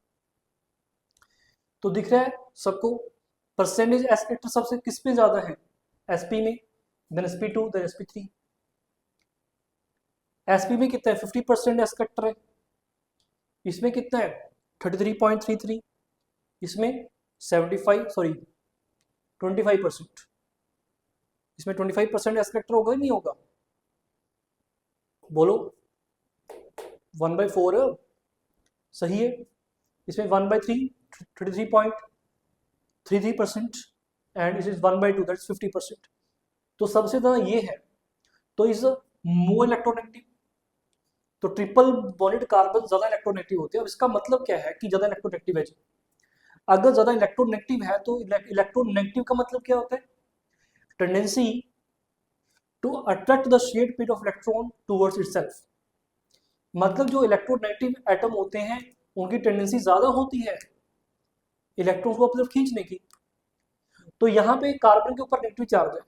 तो दिख रहा है सबको, परसेंटेज एस कैरेक्टर सबसे किस में ज्यादा है, sp में, then sp2, then sp3। sp में कितना है, 50% एस कैरेक्टर है, इसमें कितना है 33.33, इसमें 25%, इसमें 25% एस कैरेक्टर होगा ही नहीं होगा, बोलो 1/4 सही है। इसमें 1/3 33.33% एंड इस इज 1/2 दैट्स 50%। तो सबसे ज्यादा ये है, तो इज मोर इलेक्ट्रोनेगेटिव। तो ट्रिपल बॉन्डेड कार्बन ज्यादा इलेक्ट्रोनेगेटिव होते हैं। अब इसका मतलब क्या है कि ज्यादा इलेक्ट्रोनेगेटिव है जी। अगर ज्यादा इलेक्ट्रोनेगेटिव है तो इलेक्ट्रोनेगेटिव का मतलब क्या होता है, tendency to attract the shared pair of electron towards itself. मतलब जो इलेक्ट्रोनेगेटिव एटम होते हैं उनकी टेंडेंसी ज्यादा होती है इलेक्ट्रॉन्स को अपनी तरफ खींचने की। तो यहाँ पे कार्बन के ऊपर नेगेटिव चार्ज है,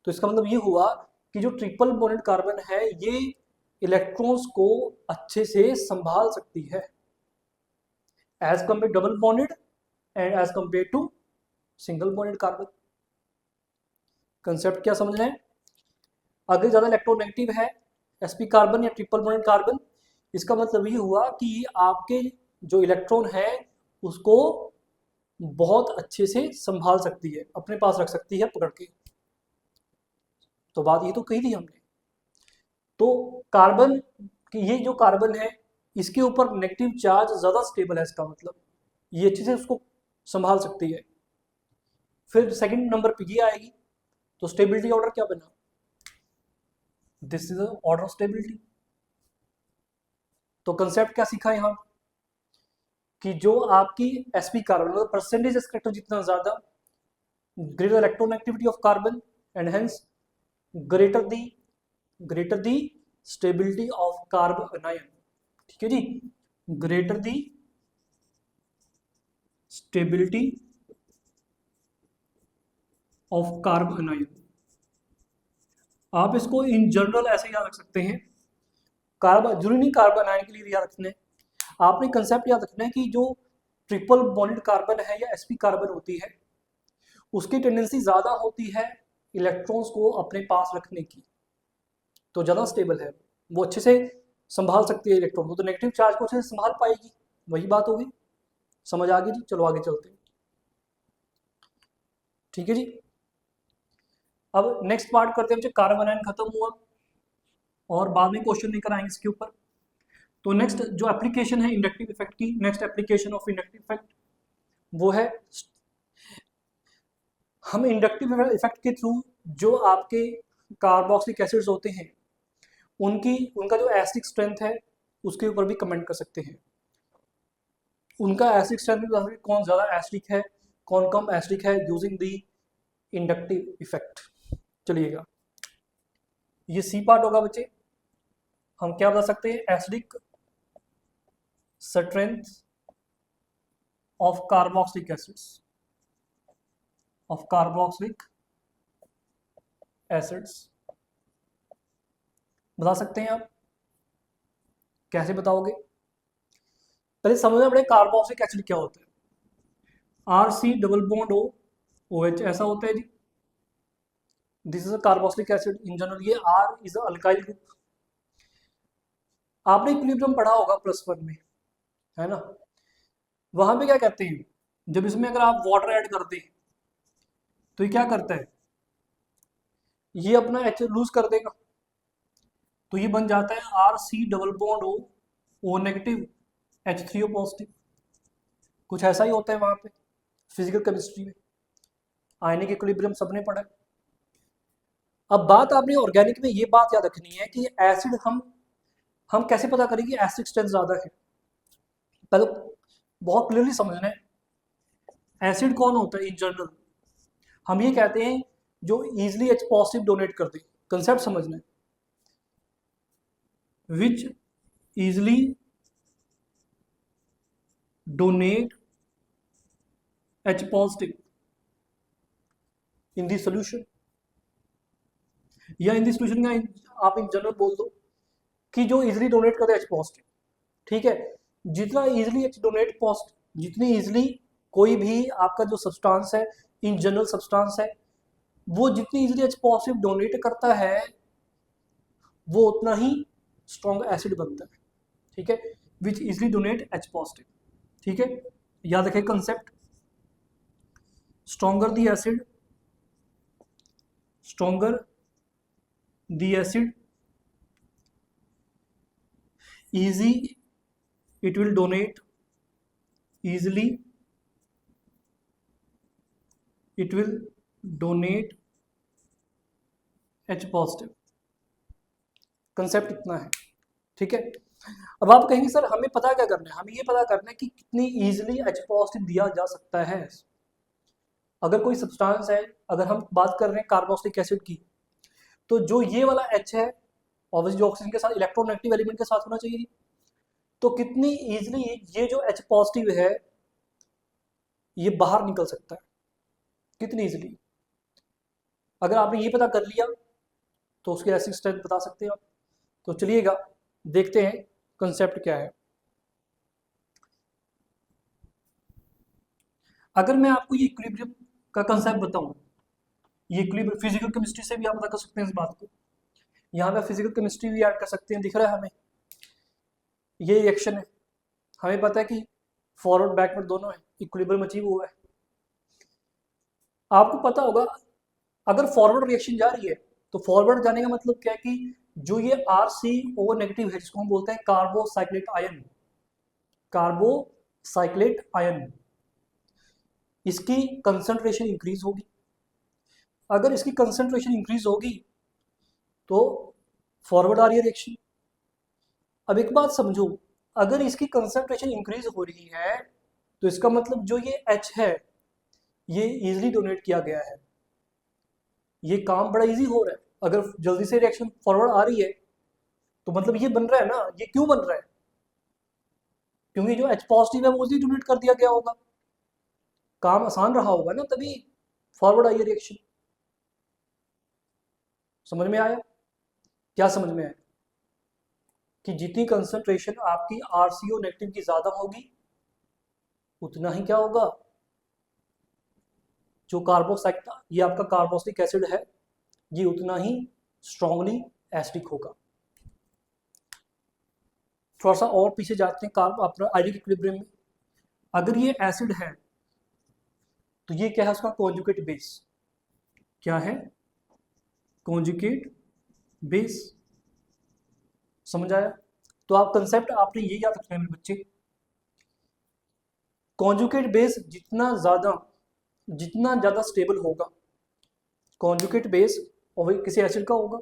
तो इसका मतलब ये हुआ कि जो ट्रिपल बॉन्डेड कार्बन है ये इलेक्ट्रॉन्स को अच्छे से संभाल सकती है as compare double bonded and as compare to single bonded carbon. Concept क्या समझ रहे हैं, अगर ज्यादा इलेक्ट्रोनेगेटिव है sp कार्बन या ट्रिपल बॉन्डेड कार्बन, इसका मतलब ये हुआ कि आपके जो इलेक्ट्रॉन है उसको बहुत अच्छे से संभाल सकती है, अपने पास रख सकती है पकड़ के। तो बात ये तो कही थी हमने। तो कार्बन की ये जो कार्बन है इसके ऊपर नेगेटिव चार्ज ज्यादा स्टेबल है, इसका मतलब ये अच्छे से उसको संभाल सकती है। फिर सेकंड नंबर पे ये आएगी, तो स्टेबिलिटी ऑर्डर क्या बना, this is order of stability. तो कंसेप्ट क्या सीखा यहां कि जो आपकी sp कार्बन मतलब परसेंटेज कैरेक्टर जितना ज्यादा, greater electronegativity of carbon and hence greater the stability of carbon ion. ठीक है जी, greater the stability of carbon ion. आप इसको इन जनरल ऐसे याद रख सकते हैं, कार्बन जरूरी नहीं कार्बन आयन के लिए याद रखना है, आपने कंसेप्ट याद रखना है कि जो ट्रिपल बॉन्डेड कार्बन है या sp कार्बन होती है उसकी टेंडेंसी ज्यादा होती है इलेक्ट्रॉन्स को अपने पास रखने की, तो ज्यादा स्टेबल है, वो अच्छे से संभाल सकती है इलेक्ट्रॉन को, तो नेगेटिव चार्ज को अच्छे से संभाल पाएगी। वही बात होगी, समझ आ गई जी। चलो आगे चलते हैं, ठीक है जी। अब नेक्स्ट पार्ट करते हैं, कार्बन आयन खत्म हुआ और बाद में क्वेश्चन लेकर आएंगे इसके ऊपर। तो नेक्स्ट जो एप्लीकेशन है इंडक्टिव इफेक्ट की, next application of inductive effect वो है, हम इंडक्टिव इफेक्ट के थ्रू जो आपके कार्बोक्सिलिक एसिड्स होते हैं उनका जो एसिडिक स्ट्रेंथ है उसके ऊपर भी कमेंट कर सकते हैं। उनका एसिडिक स्ट्रेंथ कौन ज़्यादा एसिडिक है, कौन कम एसिडिक है, यूजिंग द इंडक्टिव इफेक्ट। चलिएगा, ये सी पार्ट होगा बच्चे। हम क्या बता सकते हैं, acidic strength of carboxylic acids, of carboxylic acids बता सकते हैं आप। कैसे बताओगे, पहले समझना पड़ेगा कार्बोक्सिलिक एसिड क्या होता है। R C double bond O O H ऐसा होता है जी, this is a carboxylic acid in general. ये R is a alkyl group. आपने इक्विलिब्रियम पढ़ा होगा +1 में, है ना। वहां पे क्या कहते हैं, जब इसमें अगर आप वाटर ऐड करते हैं तो ये क्या करता है, ये अपना एच लूज कर देगा, तो ये बन जाता है R C double bond O O negative H3O positive. कुछ ऐसा ही होता है वहां पे फिजिकल केमिस्ट्री में, आयनिक इक्विलिब्रियम सबने पढ़ा है। अब बात आपने ऑर्गेनिक में ये बात याद रखनी है कि एसिड हम कैसे पता करें कि एसिड स्ट्रेंथ ज्यादा है। पहले बहुत क्लियरली समझना है, एसिड कौन होता है इन जनरल। हम ये कहते हैं जो इजिली H पॉजिटिव डोनेट कर दे, कंसेप्ट समझना है, which easily donate H positive in the solution, या इन दी सोल्यूशन का आप इन जनरल बोल दो कि जो इजिली डोनेट करते H पॉजिटिव। ठीक है, जितना इजिली H डोनेट पॉजिटिव, जितनी इजिली कोई भी आपका जो सब्सटेंस है, इन जनरल सब्सटेंस है, वो जितनी इजिली H पॉजिटिव डोनेट करता है वो उतना ही स्ट्रॉन्ग एसिड बनता है। ठीक है, which easily donate H positive. ठीक है, याद रखें concept, stronger the acid, stronger the acid easy it will donate, easily it will donate H positive. Concept इतना है। ठीक है, अब आप कहेंगे सर हमें पता क्या करना है, हमें ये पता करना है कि कितनी इजीली H पॉजिटिव दिया जा सकता है। अगर कोई सब्सटेंस है, अगर हम बात कर रहे हैं कार्बोक्सिलिक एसिड की, तो जो ये वाला H है ऑब्वियसली जो ऑक्सीजन के साथ इलेक्ट्रोनेगेटिव एलिमेंट के साथ होना चाहिए, तो कितनी इजीली ये जो H पॉजिटिव है ये बाहर निकल सकता है, कितनी इजीली। अगर आपने ये पता कर लिया तो उसकी एसिड स्ट्रेंथ बता सकते हैं आप। तो चलिएगा देखते हैं कंसेप्ट क्या है। अगर मैं आपको ये इक्विलिब्रियम का कंसेप्ट बताऊं, ये इक्विलिब्रियम फिजिकल केमिस्ट्री से भी आप पता कर सकते हैं इस बात को। यहाँ पे फिजिकल केमिस्ट्री भी ऐड कर सकते हैं, दिख रहा है हमें ये रिएक्शन है, हमें पता है कि फॉरवर्ड बैकवर्ड दोनों है, इक्विलिब्रियम अचीव हुआ है। आपको पता होगा अगर फॉरवर्ड रिएक्शन जा रही है तो फॉरवर्ड जाने का मतलब क्या है कि जो ये RCO नेगेटिव है जिसको हम बोलते हैं कार्बोसाइक्लेट आयन, कार्बोसाइक्लेट आयन, इसकी कंसंट्रेशन इंक्रीज होगी। अगर इसकी कंसंट्रेशन इंक्रीज होगी तो फॉरवर्ड आ रही है रिएक्शन। अब एक बात समझो, अगर इसकी कंसंट्रेशन इंक्रीज हो रही है तो इसका मतलब जो ये H है ये इजिली डोनेट किया गया है, ये काम बड़ा इजी हो रहा है। अगर जल्दी से रिएक्शन फॉरवर्ड आ रही है तो मतलब ये बन रहा है ना, ये क्यों बन रहा है, क्योंकि जो H पॉजिटिव है वो इजिली डोनेट कर दिया गया होगा, काम आसान रहा होगा ना, तभी फॉरवर्ड आई है रिएक्शन। समझ में आया, क्या समझ में आया कि जितनी कंसंट्रेशन आपकी RCO नेगेटिव की ज्यादा होगी उतना ही क्या होगा, जो कार्बोसाइक्लेट ये आपका कार्बोक्सिलिक एसिड है ये उतना ही स्ट्रांगली एसिडिक होगा। थोड़ा सा और पीछे जाते हैं आयनिक इक्विलिब्रियम में। अगर ये एसिड है तो ये क्या है, उसका कॉन्जुगेट बेस क्या है, कॉन्जुगेट बेस, समझ आया। तो आप कंसेप्ट आपने ये याद रखना है मेरे बच्चे, कॉन्जुगेट बेस जितना ज्यादा स्टेबल होगा, कॉन्जुगेट बेस और किसी एसिड का होगा,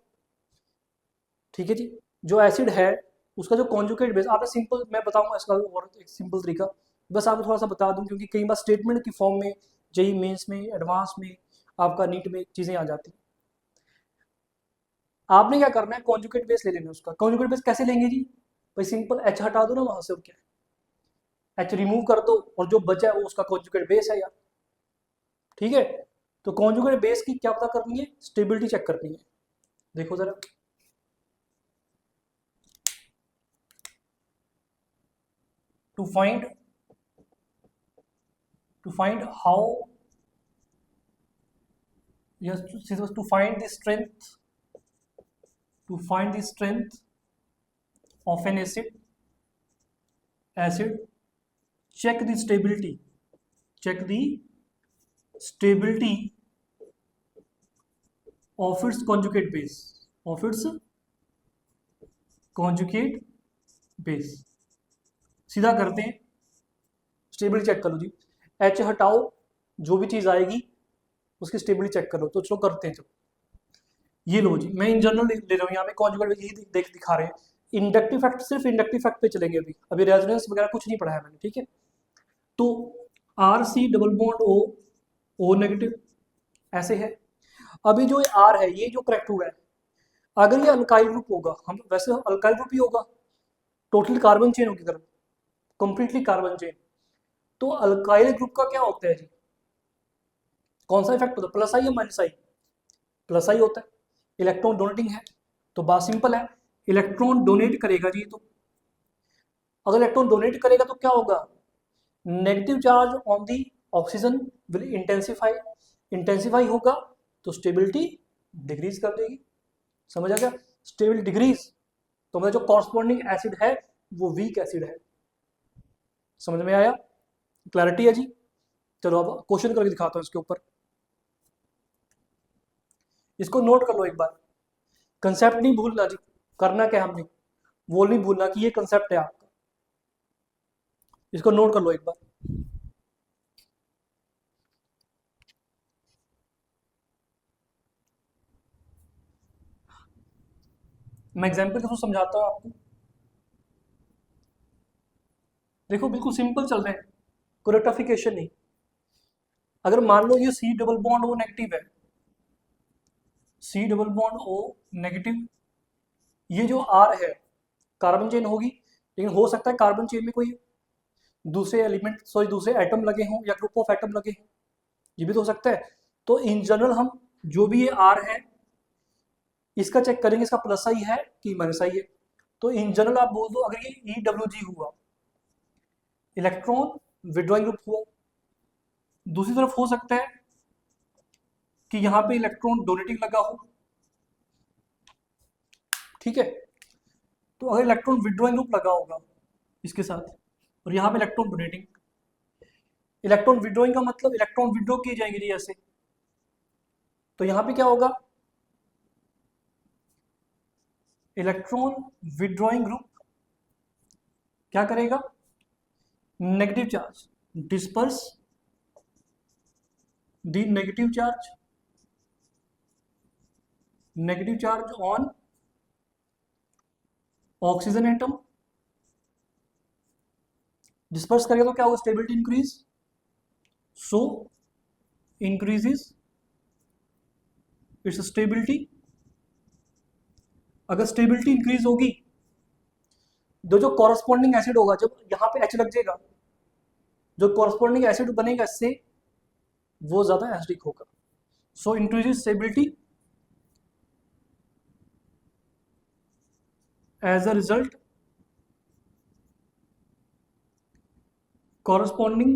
ठीक है जी, जो एसिड है उसका जो कॉन्जुगेट बेस, आपने सिंपल, मैं बताऊंगा इसका और एक सिंपल तरीका, बस आपको थोड़ा सा बता दूं, क्योंकि कई बार स्टेटमेंट की फॉर्म में जेई मेंस में, एडवांस में, आपका नीट में चीजें आ जाती हैं। आपने क्या करना है, कॉन्जुगेट बेस ले लेना है उसका। कॉन्जुगेट बेस कैसे लेंगे जी, भाई सिंपल एच हटा दो ना वहां से, और क्या है, एच रिमूव कर दो और जो बचा है वो उसका कॉन्जुगेट बेस है यार, ठीक है। तो कॉन्जुगेट बेस की क्या पता करनी है, स्टेबिलिटी चेक करनी है। देखो जरा, to find how, yes, to find the strength, of an acid, check the stability of its conjugate base, सीधा करते हैं, स्टेबिलिटी चेक कर लो जी, एच हटाओ, जो भी चीज आएगी उसकी स्टेबिलिटी चेक करो। तो चलो करते हैं, चलो ये लो जी, मैं इन जनरल ले रहा हूँ, यहाँ पे कॉन्जुगेट यही दिखा रहे हैं। इंडक्टिव फैक्ट, सिर्फ इंडक्टिव फैक्ट पे चलेंगे, अभी रेजोनेंस वगैरह कुछ नहीं पढ़ाया मैंने, ठीक है। तो R C double bond O, O negative, ऐसे है। अभी जो आर है, ये जो करेक्ट हुआ है, अगर ये अल्काइल ग्रुप होगा, हम वैसे अल्काइल ग्रुप ही होगा, टोटल कार्बन चेन होगी तरफ, कंप्लीटली कार्बन चेन। तो अल्काइल ग्रुप का क्या होता है जी, कौन सा इफेक्ट होता है, प्लस आई या माइनस आई, प्लस आई होता है, इलेक्ट्रॉन डोनेटिंग है। तो बात सिंपल है, इलेक्ट्रॉन डोनेट करेगा जी, तो अगर इलेक्ट्रॉन डोनेट करेगा तो क्या होगा, negative charge on the oxygen will intensify होगा, तो स्टेबिलिटी डिक्रीज कर देगी। समझ आ गया, स्टेबिलिटी डिक्रीज, तो मतलब जो कॉरस्पॉन्डिंग एसिड है वो वीक एसिड है। समझ में आया, क्लैरिटी है जी। चलो अब क्वेश्चन करके दिखाता हूं इसके ऊपर, इसको नोट कर लो एक बार, कंसेप्ट नहीं भूलना जी, करना क्या हमने, वो नहीं भूलना कि ये कंसेप्ट है आपका, इसको नोट कर लो एक बार। मैं एग्जाम्पल के थ्रू समझाता हूँ आपको, देखो बिल्कुल सिंपल चल रहे हैं, कोई रेक्टिफिकेशन नहीं। अगर मान लो ये C double bond O negative है, C double bond O negative, ये जो आर है कार्बन चेन होगी, लेकिन हो सकता है कार्बन चेन में कोई दूसरे एलिमेंट, सॉरी दूसरे एटम लगे हों या ग्रुप ऑफ एटम लगे हों, ये भी तो हो सकता है। तो इन जनरल हम जो भी ये आर है इसका चेक करेंगे, इसका प्लस आई है कि माइनस आई है। तो इन जनरल आप बोल दो, अगर ये ई डब्ल्यू जी हुआ, इलेक्ट्रॉन विड्रॉइंग ग्रुप हुआ, दूसरी तरफ हो सकता है कि यहाँ पे इलेक्ट्रॉन डोनेटिंग लगा हो, ठीक है। तो अगर इलेक्ट्रॉन विड्रॉइंग ग्रुप लगा होगा इसके साथ, और यहाँ पे इलेक्ट्रॉन डोनेटिंग, इलेक्ट्रॉन विड्रॉइंग का मतलब इलेक्ट्रॉन विड्रॉ किए जाएंगे जी ऐसे, तो यहाँ पे क्या होगा, इलेक्ट्रॉन विड्रॉइंग ग्रुप क्या करेगा, negative charge disperse the negative charge on oxygen atom, disperse करेगा तो क्या होगा, stability increase, so increases it's stability. अगर स्टेबिलिटी इंक्रीज होगी, जो कॉरस्पॉन्डिंग एसिड होगा, जब यहाँ पे एच लग जाएगा, जो कॉरस्पॉन्डिंग एसिड बनेगा इससे वो ज्यादा एसिडिक होगा, so increases stability, as a result corresponding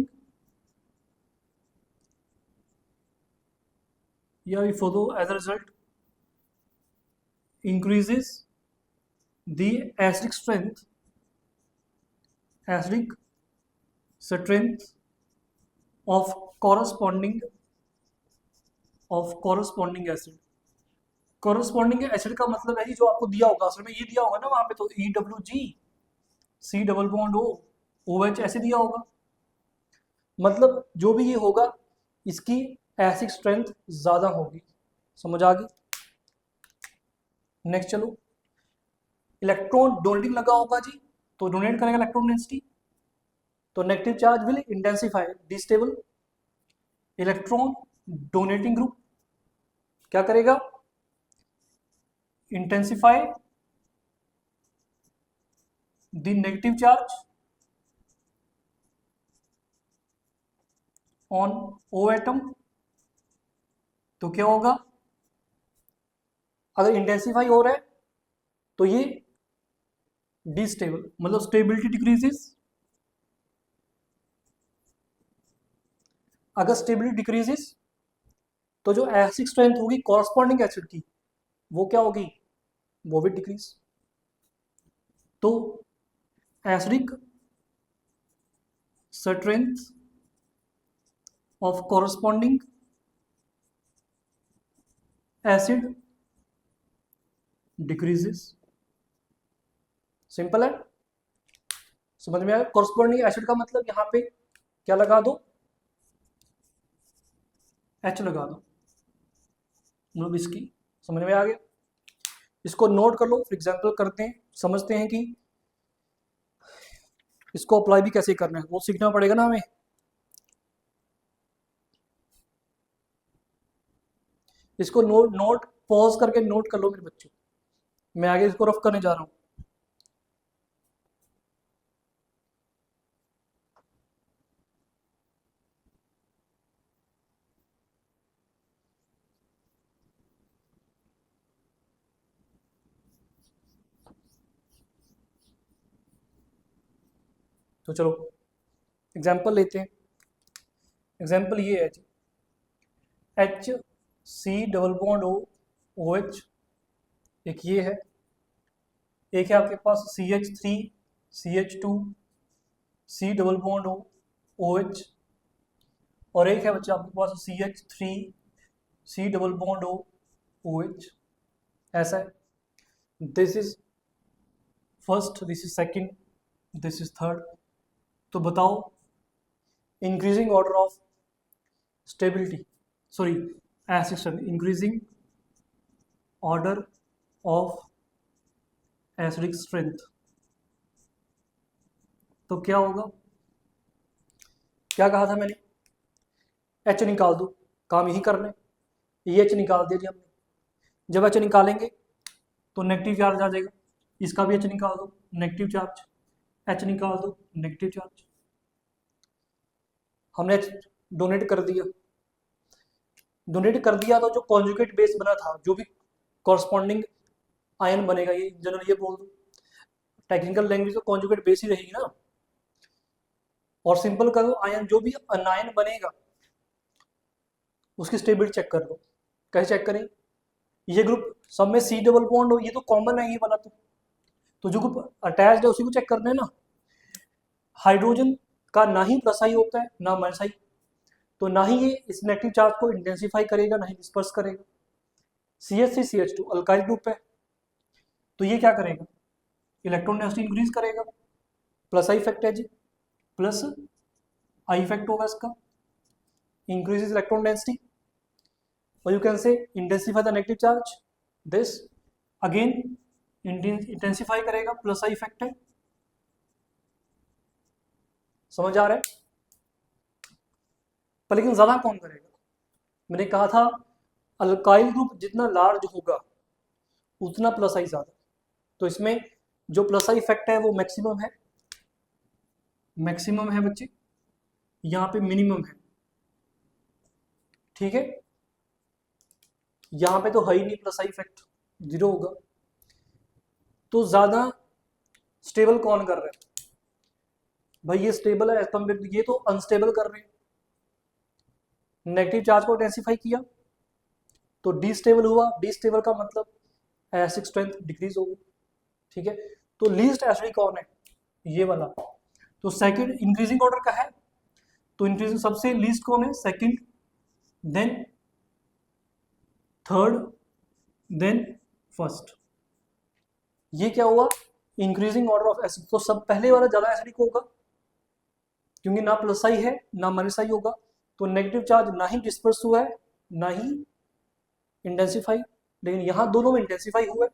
या follow, as a result increases the acidic strength of corresponding acid। corresponding acid का मतलब है जी जो आपको दिया होगा, असल में ये दिया होगा ना वहां पे, तो E W G C double bond O OH ऐसे दिया होगा। मतलब जो भी ये होगा इसकी एसिड स्ट्रेंथ ज़्यादा होगी। समझ आ गई? नेक्स्ट चलो, इलेक्ट्रॉन डोनेटिंग लगा होगा जी, तो डोनेट करेगा इलेक्ट्रॉन डेंसिटी, तो negative charge will intensify destable. Electron donating group क्या करेगा? Intensify the negative charge on O atom. तो क्या होगा? अगर इंटेंसिफाई हो रहा है तो ये डिस्टेबल, मतलब स्टेबिलिटी डिक्रीजेस। अगर स्टेबिलिटी डिक्रीजेस तो जो एसिड स्ट्रेंथ होगी कॉरस्पॉन्डिंग एसिड की वो क्या होगी? वो भी डिक्रीज। तो acidic strength of corresponding acid decreases. Simple है, समझ में आया? कॉरस्पॉन्डिंग एसिड का मतलब यहां पे क्या लगा दो? H लगा दो, मतलब इसकी। समझ में आ गया? इसको नोट कर लो, फॉर एग्जाम्पल करते हैं, समझते हैं कि इसको अप्लाई भी कैसे करना है, वो सीखना पड़ेगा ना हमें। इसको नोट पॉज करके नोट कर लो मेरे बच्चों, मैं आगे इसको रफ करने जा रहा हूँ। तो चलो एग्जाम्पल लेते हैं। एग्जाम्पल ये है जी, HC डबल बॉन्ड OH, एक ये है, एक है आपके पास CH3 CH2 C double bond OH, और एक है बच्चा आपके पास CH3 C double bond OH। ऐसा है, this is first, this is second, this is third. तो बताओ increasing order of stability, sorry acid strength, increasing order of acidic strength, तो क्या होगा? क्या कहा था मैंने? H निकाल दो, काम यही करना है। ये H निकाल दिया जी हमने। जब H निकालेंगे तो नेगेटिव चार्ज आ जाएगा, इसका भी H निकाल दो, नेगेटिव चार्ज, H निकाल दो, नेगेटिव चार्ज। हमने H डोनेट कर दिया, डोनेट कर दिया तो जो कॉन्जुगेट बेस बना था, जो भी कॉरस्पॉन्डिंग आयन बनेगा, ये जनरल ये बोल दो, टेक्निकल लैंग्वेज तो कॉन्जुगेट बेस ही रहेगी ना। और सिंपल कर दो, आयन जो भी अनायन बनेगा उसकी स्टेबिलिटी चेक कर लो। कैसे चेक करें? ये ग्रुप सब में C डबल बॉन्ड हो, ये तो कॉमन है ये वाला, तो जो ग्रुप अटैच्ड है उसी को चेक करना है ना। हाइड्रोजन का ना ही प्लस आई होता है ना माइनस आई, तो ना ही ये इस नेगेटिव चार्ज को इंटेंसिफाई करेगा ना ही डिस्पर्स करेगा। CH3CH2 अल्काइल ग्रुप है, तो ये क्या करेगा? इलेक्ट्रॉन डेंसिटी इंक्रीज करेगा, प्लस आई इफेक्ट है जी, प्लस आई इफेक्ट होगा इसका, इंक्रीजेस इलेक्ट्रॉन डेंसिटी, और you can say intensify the negative charge, this again intensify करेगा, प्लस आई इफेक्ट है। समझ आ रहा है? पर लेकिन ज्यादा कौन करेगा? मैंने कहा था अल्काइल ग्रुप जितना लार्ज होगा उतना प्लस आई ज्यादा, तो इसमें जो प्लस आई इफेक्ट है वो मैक्सिमम है, मैक्सिमम है बच्चे, यहाँ पे मिनिमम है। ठीक है, यहाँ पे तो है ही नहीं प्लस आई इफेक्ट, जीरो होगा। तो ज्यादा स्टेबल कौन कर रहा है? भाई ये स्टेबल है एज कम्पेयर, ये तो अनस्टेबल कर रहे हैं। नेगेटिव चार्ज को इंटेंसिफाई किया तो डिस्टेबल हुआ, डिस्टेबल का मतलब एसिड स्ट्रेंथ डिक्रीज होगी। ठीक है, तो लीस्ट एसिडिक कौन है? ये वाला। तो सेकंड इंक्रीजिंग ऑर्डर का है, तो इंक्रीजिंग सबसे लीस्ट कौन है? Second, then third, then first. ये क्या हुआ? इंक्रीजिंग ऑर्डर ऑफ एसिड, तो सब पहले वाला ज़्यादा एसिडिक होगा क्योंकि ना प्लस आई है ना माइनस आई होगा, तो नेगेटिव चार्ज ना ही डिस्पर्स हुआ है ना ही इंटेंसिफाई, लेकिन यहाँ दोनों में इंटेंसिफाई हुआ है,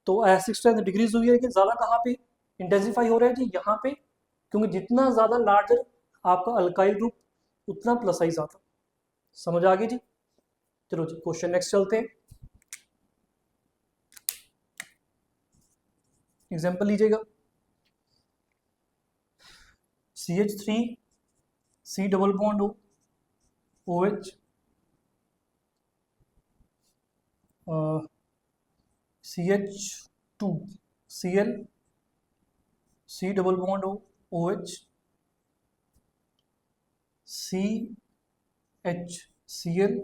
तो एसिड स्ट्रेंथ डिक्रीज हुई है, लेकिन ज़्यादा कहाँ पे इंटेंसिफाई हो रहा है जी, यहाँ पे, क्योंकि जितना ज़्यादा लार्जर आपका अल्काइल ग्रुप उतना प्लस आई ज़्यादा। समझ आ गई जी। चलो जी क्वेश्चन नेक्स्ट चलते हैं। एग्जाम्पल लीजिएगा, CH3 C double bond O OH CH2 Cl C double bond O OH CH Cl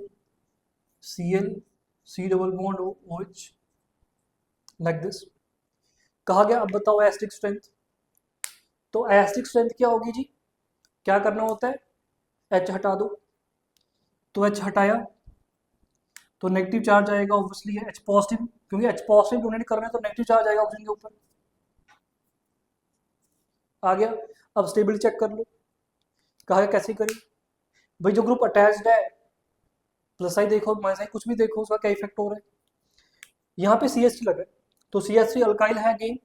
Cl C double bond O OH like this. कहा गया अब बताओ एसिडिक स्ट्रेंथ, तो एसिडिक स्ट्रेंथ क्या होगी जी, क्या करना होता है, H हटा दो, तो H हटाया तो नेगेटिव चार्ज आएगा ऑब्वियसली H पॉजिटिव, क्योंकि H पॉजिटिव डोनेट कर रहे हैं तो नेगेटिव चार्ज आएगा ऑक्सीजन के ऊपर। आ गया, अब स्टेबिलिटी चेक कर लो। कहा गया कैसे करें भाई, जो ग्रुप अटैच्ड है प्लस आई देखो माइनस आई कुछ भी देखो उसका क्या इफेक्ट हो रहा है। यहाँ पे CH3 लगा है तो CH3 अल्काइल है अगेन,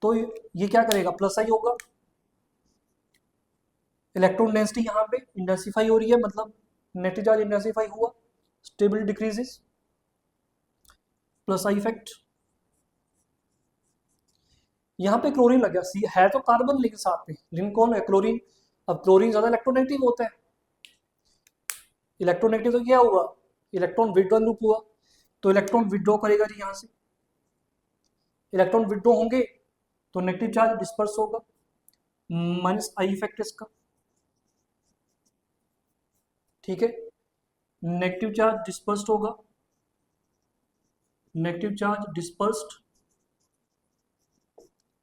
तो ये क्या करेगा प्लस आई होगा, इलेक्ट्रॉन डेंसिटी यहाँ पे इंटेंसिफाई हो रही है, मतलब नेगेटिव चार्ज इंटेंसिफाई हुआ, stability decreases, plus I effect. यहाँ पे क्लोरीन लग गया, सी है तो कार्बन लेकिन साथ में, लेकिन कौन है क्लोरीन, अब क्लोरीन ज्यादा इलेक्ट्रोनेगेटिव होता है, इलेक्ट्रोनेगेटिव तो क्या हुआ, इलेक्ट्रॉन विड्रॉल लूप हुआ, तो इलेक्ट्रॉन विड्रॉ करेगा जी यहाँ से, इलेक्ट्रॉन विड्रॉ होंगे तो नेगेटिव चार्ज डिस्पर्स होगा, माइनस आई इफेक्ट इसका, ठीक है, नेगेटिव चार्ज डिस्पर्स्ड होगा, negative charge dispersed,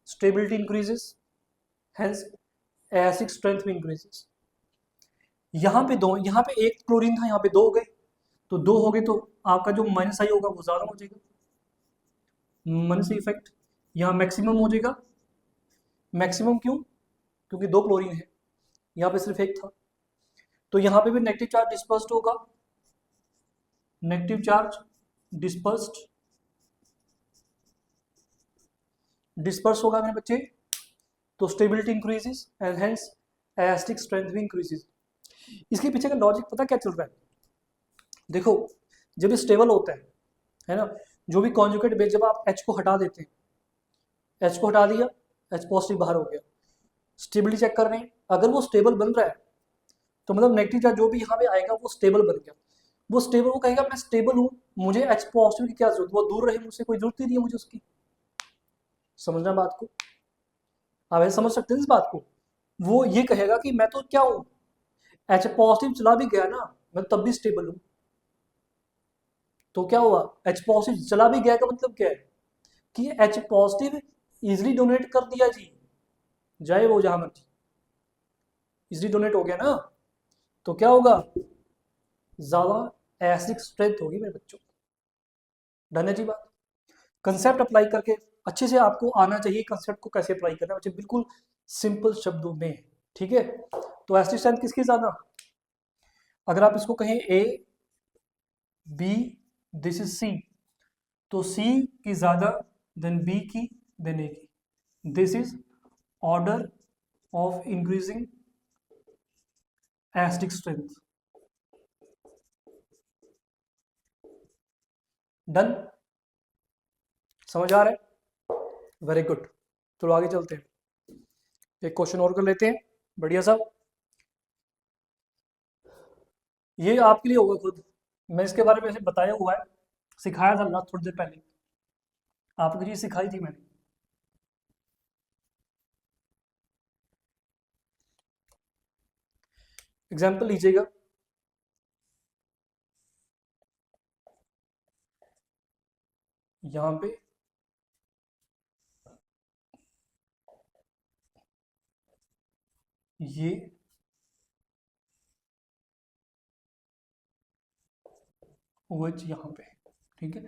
stability increases, hence acidic strength भी इंक्रीजेस। यहाँ पे दो, यहाँ पे एक क्लोरीन था यहाँ पे दो हो गए, तो दो हो गए तो आपका जो माइनस आई होगा वो ज्यादा हो जाएगा, माइनस इफेक्ट यहाँ मैक्सिमम हो जाएगा, मैक्सिमम क्यों, क्योंकि दो क्लोरीन है, यहाँ पे सिर्फ एक था, तो यहाँ पे भी नेगेटिव चार्ज डिस्पर्स्ड होगा, नेगेटिव चार्ज डिस्पर्स्ड, डिस्पर्स होगा मेरे बच्चे, तो stability increases and hence acidic strength भी इंक्रीजेस। इसके पीछे का लॉजिक पता क्या चल रहा है, देखो जब ये स्टेबल होता है ना, जो भी कॉन्जुगेट बेस जब आप H को हटा देते हैं, H को हटा दिया, H पॉजिटिव बाहर हो गया, स्टेबिलिटी चेक कर रहे हैं, अगर वो स्टेबल बन रहा है तो मतलब नेगेटिव चार्ज जो भी यहाँ पे आएगा वो स्टेबल बन गया, वो स्टेबल, वो कहेगा मैं स्टेबल हूँ, मुझे H पॉजिटिव की क्या जरूरत, वो दूर रहे मुझसे, कोई जरूरत ही नहीं है मुझे उसकी। समझना बात को, आप ऐसे समझ सकते हैं इस बात को, वो ये कहेगा कि मैं तो क्या हूँ, H पॉजिटिव चला भी गया ना मैं तब भी स्टेबल हूँ, तो क्या हुआ H पॉजिटिव चला भी गया का मतलब क्या है कि H पॉजिटिव इजिली डोनेट कर दिया जी, जाए वो जहां मर्जी, इजिली डोनेट हो गया ना, तो क्या होगा ज्यादा एसिडिक स्ट्रेंथ होगी मेरे बच्चों। डन है जी बात, कंसेप्ट अप्लाई करके अच्छे से आपको आना चाहिए, कंसेप्ट को कैसे अप्लाई करना है बच्चे, बिल्कुल सिंपल शब्दों में, ठीक है। तो एसिडिक स्ट्रेंथ किसकी ज्यादा, अगर आप इसको कहें A B this is C, तो C की ज्यादा देन B की देन A की, this is order of increasing acidic strength. Done, समझ आ रहा है, वेरी गुड। चलो आगे चलते हैं, एक क्वेश्चन और कर लेते हैं, बढ़िया सा, ये आपके लिए होगा खुद, मैं इसके बारे में ऐसे बताया हुआ है, सिखाया था ना थोड़ी देर पहले, आपको चीज सिखाई थी मैंने। एग्जाम्पल लीजिएगा, यहाँ पे ये OH यहाँ पे, ठीक है,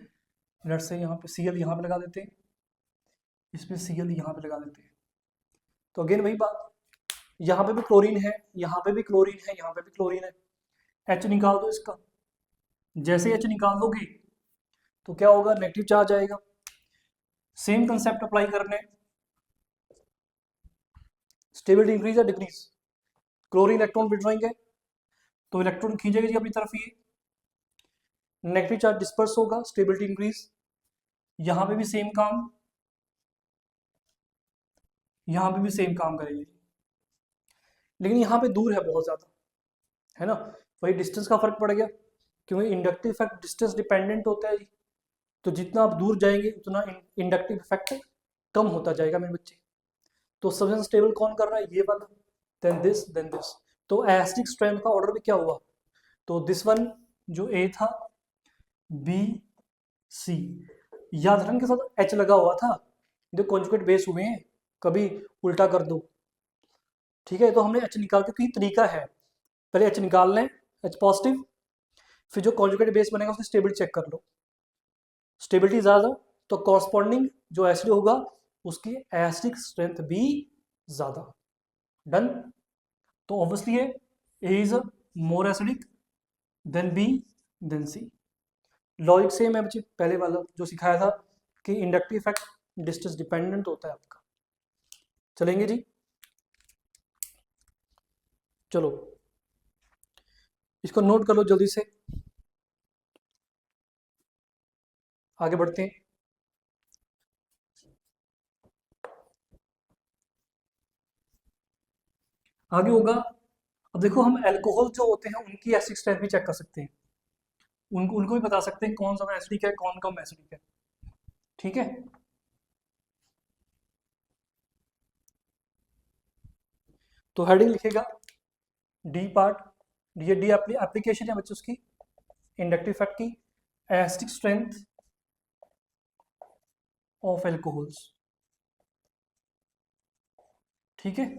लेट से यहाँ पे Cl यहाँ पे लगा देते हैं, इसमें Cl यहाँ पे लगा देते हैं। तो अगेन वही बात, यहाँ पे भी क्लोरीन है, यहाँ पे भी क्लोरीन है, यहाँ पे भी क्लोरीन है, H निकाल दो इसका। जैसे H निकाल दोगे तो क्या होगा, नेगेटिव चार्ज आएगा। सेम कंसेप्ट अप्लाई करने, स्टेबिलिटी इंक्रीज या डिक्रीज, क्लोरीन इलेक्ट्रॉन विड्रॉइंग है तो इलेक्ट्रॉन खींचेगा जी अपनी तरफ, ये नेगेटिव चार्ज डिस्पर्स होगा, स्टेबिलिटी इंक्रीज। यहाँ पे भी सेम काम, यहाँ पे भी सेम काम करेगी, लेकिन यहाँ पे दूर है बहुत ज़्यादा, है ना, वही डिस्टेंस का फर्क पड़ गया, क्योंकि इंडक्टिव इफेक्ट डिस्टेंस डिपेंडेंट होता है जी। तो जितना आप दूर जाएंगे उतना इंडक्टिव इफेक्ट कम होता जाएगा मेरे बच्चे। तो सबसे स्टेबल कौन कर रहा है, ये वाला, देन दिस, देन दिस। तो एसिडिक स्ट्रेंथ का ऑर्डर भी क्या हुआ, तो दिस वन जो ए था, बी, सी, याद रखने के साथ एच लगा हुआ था, जो कॉन्जुगेट बेस हुए हैं, कभी उल्टा कर दो, ठीक है। तो हमने एच निकाल के, कई तरीका है, पहले एच निकाल लें, एच पॉजिटिव, फिर जो कॉन्जुगेट बेस बनेगा उसकी स्टेबिलिटी चेक कर लो, स्टेबिलिटी ज़्यादा तो कॉरस्पॉन्डिंग जो एसिड होगा उसकी एसिडिक स्ट्रेंथ भी ज़्यादा। डन। तो ऑब्वियसली है A is more acidic than B than C. Logic same है बच्चे, पहले वाला जो सिखाया था कि इंडक्टिव इफेक्ट डिस्टेंस डिपेंडेंट होता है आपका। चलेंगे जी, चलो इसको नोट कर लो जल्दी से, आगे बढ़ते हैं। आगे होगा, अब देखो हम अल्कोहल जो होते हैं उनकी एसिडिक स्ट्रेंथ भी चेक कर सकते हैं, उनको भी बता सकते हैं कौन सा एसिडिक है कौन कम एसिडिक है, ठीक है। तो हेडिंग लिखेगा डी पार्ट, ये डी एप्लीकेशन है बच्चों उसकी, इंडक्टिव इफेक्ट की, एसिडिक स्ट्रेंथ ऑफ एल्कोहल्स, ठीक है।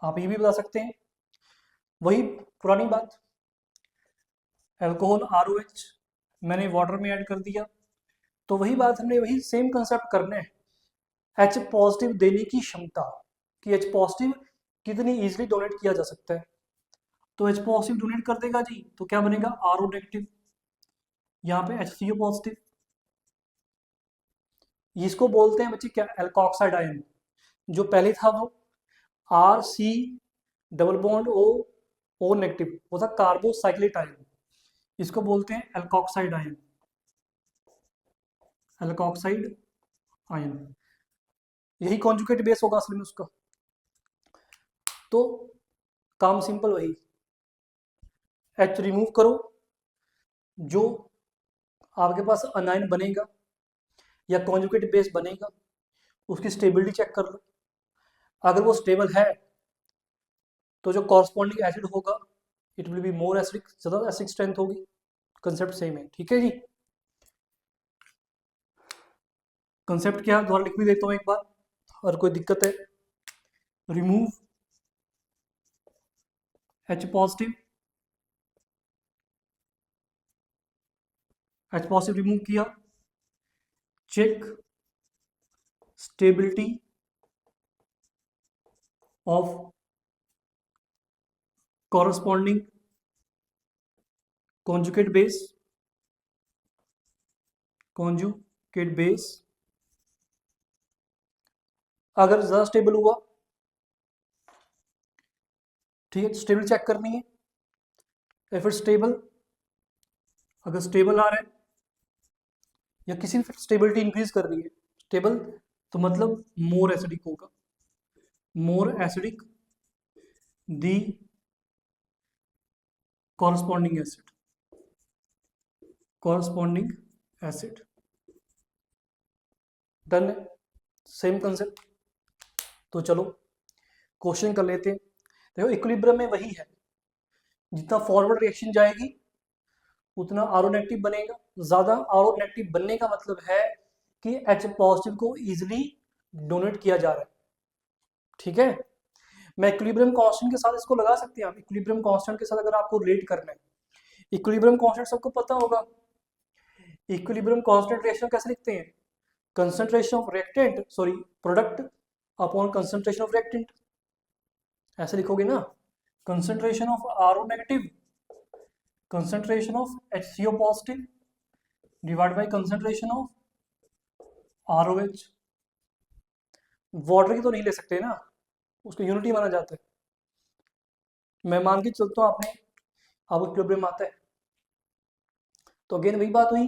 आप ये भी बता सकते हैं, वही पुरानी बात, अल्कोहल ROH मैंने वाटर में ऐड कर दिया, तो वही बात हमने वही सेम कंसेप्ट करना है, H पॉजिटिव देने की क्षमता, कि H पॉजिटिव कितनी इजीली डोनेट किया जा सकता है। तो H पॉजिटिव डोनेट कर देगा जी, तो क्या बनेगा RO नेगेटिव, यहाँ पे HCO पॉजिटिव, इसको बोलते हैं बच्चे क्या, एल्कोक्साइड आयन। जो पहले था वो RC double bond O negative, वो था कार्बोसाइक्लेट आयन, इसको बोलते हैं एल्कोक्साइड आयन, एल्कोक्साइड आयन, यही कॉन्जुगेट बेस होगा असल में उसका। तो काम सिंपल वही, H रिमूव करो, जो आपके पास अनायन बनेगा या कॉन्जुगेट बेस बनेगा उसकी स्टेबिलिटी चेक कर लो, अगर वो स्टेबल है तो जो कॉरस्पॉन्डिंग एसिड होगा it will be more acidic, ज़्यादा एसिडिक स्ट्रेंथ होगी, कंसेप्ट सेम है, ठीक है जी। कंसेप्ट क्या है दोबारा लिख भी देता हूँ एक बार, और कोई दिक्कत है, remove H positive, H positive remove किया, check stability of corresponding conjugate base, conjugate base अगर ज़्यादा स्टेबल हुआ, ठीक है, स्टेबल चेक करनी है, या फिर स्टेबल, अगर स्टेबल आ रहा है या किसी भी स्टेबिलिटी इंक्रीज कर रही है, स्टेबल तो मतलब मोर एसिडिक होगा, more acidic the corresponding acid, corresponding acid. Done है, सेम कंसेप्ट। तो चलो क्वेश्चन कर लेते हैं। देखो इक्विलिब्रियम में वही है, जितना फॉरवर्ड रिएक्शन जाएगी उतना आर नेगेटिव बनेगा, ज़्यादा आर नेगेटिव बनने का मतलब है कि H पॉजिटिव को इजीली डोनेट किया जा रहा है, ठीक है। मैं इक्विलिब्रियम कांस्टेंट के साथ इसको लगा सकते हैं आप, इक्विलिब्रियम कांस्टेंट के साथ अगर आपको रिलेट करना है, इक्विलिब्रियम कांस्टेंट सबको पता होगा, इक्विलिब्रियम कांस्टेंट रिएक्शन कैसे लिखते हैं, concentration of reactant, sorry, product upon concentration of reactant, ऐसे लिखोगे ना, concentration of RO negative, concentration of HCO positive divide by concentration of ROH। Water की तो नहीं ले सकते ना, उसको यूनिटी माना जाता है। मैं मान के चलता हूँ आपने अब इक्विलिब्रियम आता है, तो अगेन वही बात हुई,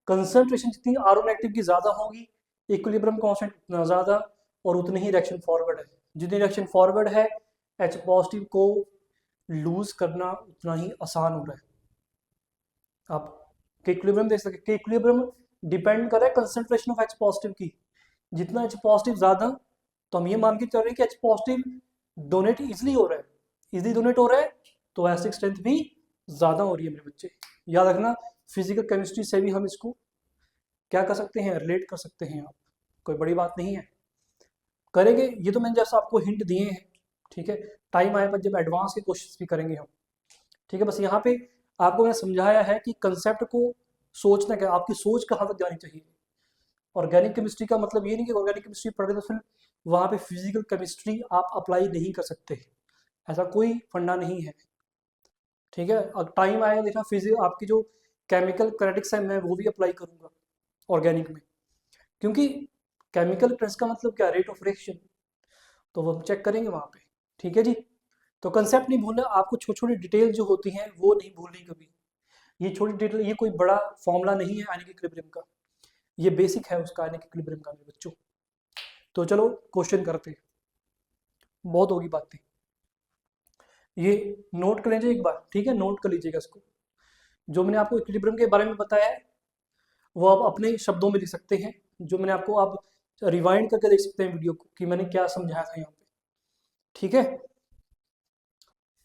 कंसंट्रेशन जितनी RO नेगेटिव की ज्यादा होगी, इक्विलिब्रियम कांस्टेंट उतना ज्यादा, और उतनी ही रिएक्शन फॉरवर्ड है। जितनी रिएक्शन फॉरवर्ड है, H पॉजिटिव को लूज करना उतना ही आसान हो रहा है। आप इक्विलिब्रियम देख सकते हैं, इक्विलिब्रियम डिपेंड कर रहा है कंसंट्रेशन ऑफ H पॉजिटिव की। जितना H पॉजिटिव ज्यादा, तो हम ये मान के चल रहे हैं कि H पॉजिटिव डोनेट इजिली हो रहा है, इजिली डोनेट हो रहा है, तो एसिड स्ट्रेंथ भी ज्यादा हो रही है मेरे बच्चे। याद रखना, फिजिकल केमिस्ट्री से भी हम इसको क्या कर सकते हैं, रिलेट कर सकते हैं। आप, कोई बड़ी बात नहीं है, करेंगे। ये तो मैंने जैसा आपको हिंट दिए हैं, ठीक है। टाइम आए पर जब एडवांस के क्वेश्चंस भी करेंगे हम, ठीक है। बस यहाँ पे आपको मैंने समझाया है कि कंसेप्ट को सोचना क्या, आपकी सोच कहाँ तक जानी चाहिए। ऑर्गेनिक केमिस्ट्री का मतलब ये नहीं कि ऑर्गेनिक केमिस्ट्री पढ़ के तो फिर वहाँ पे फिजिकल केमिस्ट्री आप अप्लाई नहीं कर सकते, ऐसा कोई फंडा नहीं है, ठीक है। अब टाइम आएगा देखना, फिजिक्स आपकी जो केमिकल कैनेटिक्स है मैं वो भी अप्लाई करूँगा ऑर्गेनिक में, क्योंकि केमिकल कैनेटिक्स का मतलब क्या, रेट ऑफ रिएक्शन, तो वो हम चेक करेंगे वहाँ पे, ठीक है जी। तो कंसेप्ट नहीं भूलना, आपको छोटी छोटी डिटेल जो होती हैं वो नहीं भूलनी कभी। ये छोटी डिटेल, ये कोई बड़ा फॉर्मूला नहीं है आयनिक इक्विलिब्रियम का, ये बेसिक है उसका आयनिक इक्विलिब्रियम का मेरे बच्चों। तो चलो क्वेश्चन करते हैं, बहुत होगी बातें, ये नोट कर लीजिए एक बार, ठीक है, नोट कर लीजिएगा इसको। जो मैंने आपको इक्विलिब्रियम के बारे में बताया है वो आप अपने शब्दों में लिख सकते हैं, जो मैंने आपको, आप रिवाइंड करके देख सकते हैं वीडियो को कि मैंने क्या समझाया था यहाँ पे, ठीक है।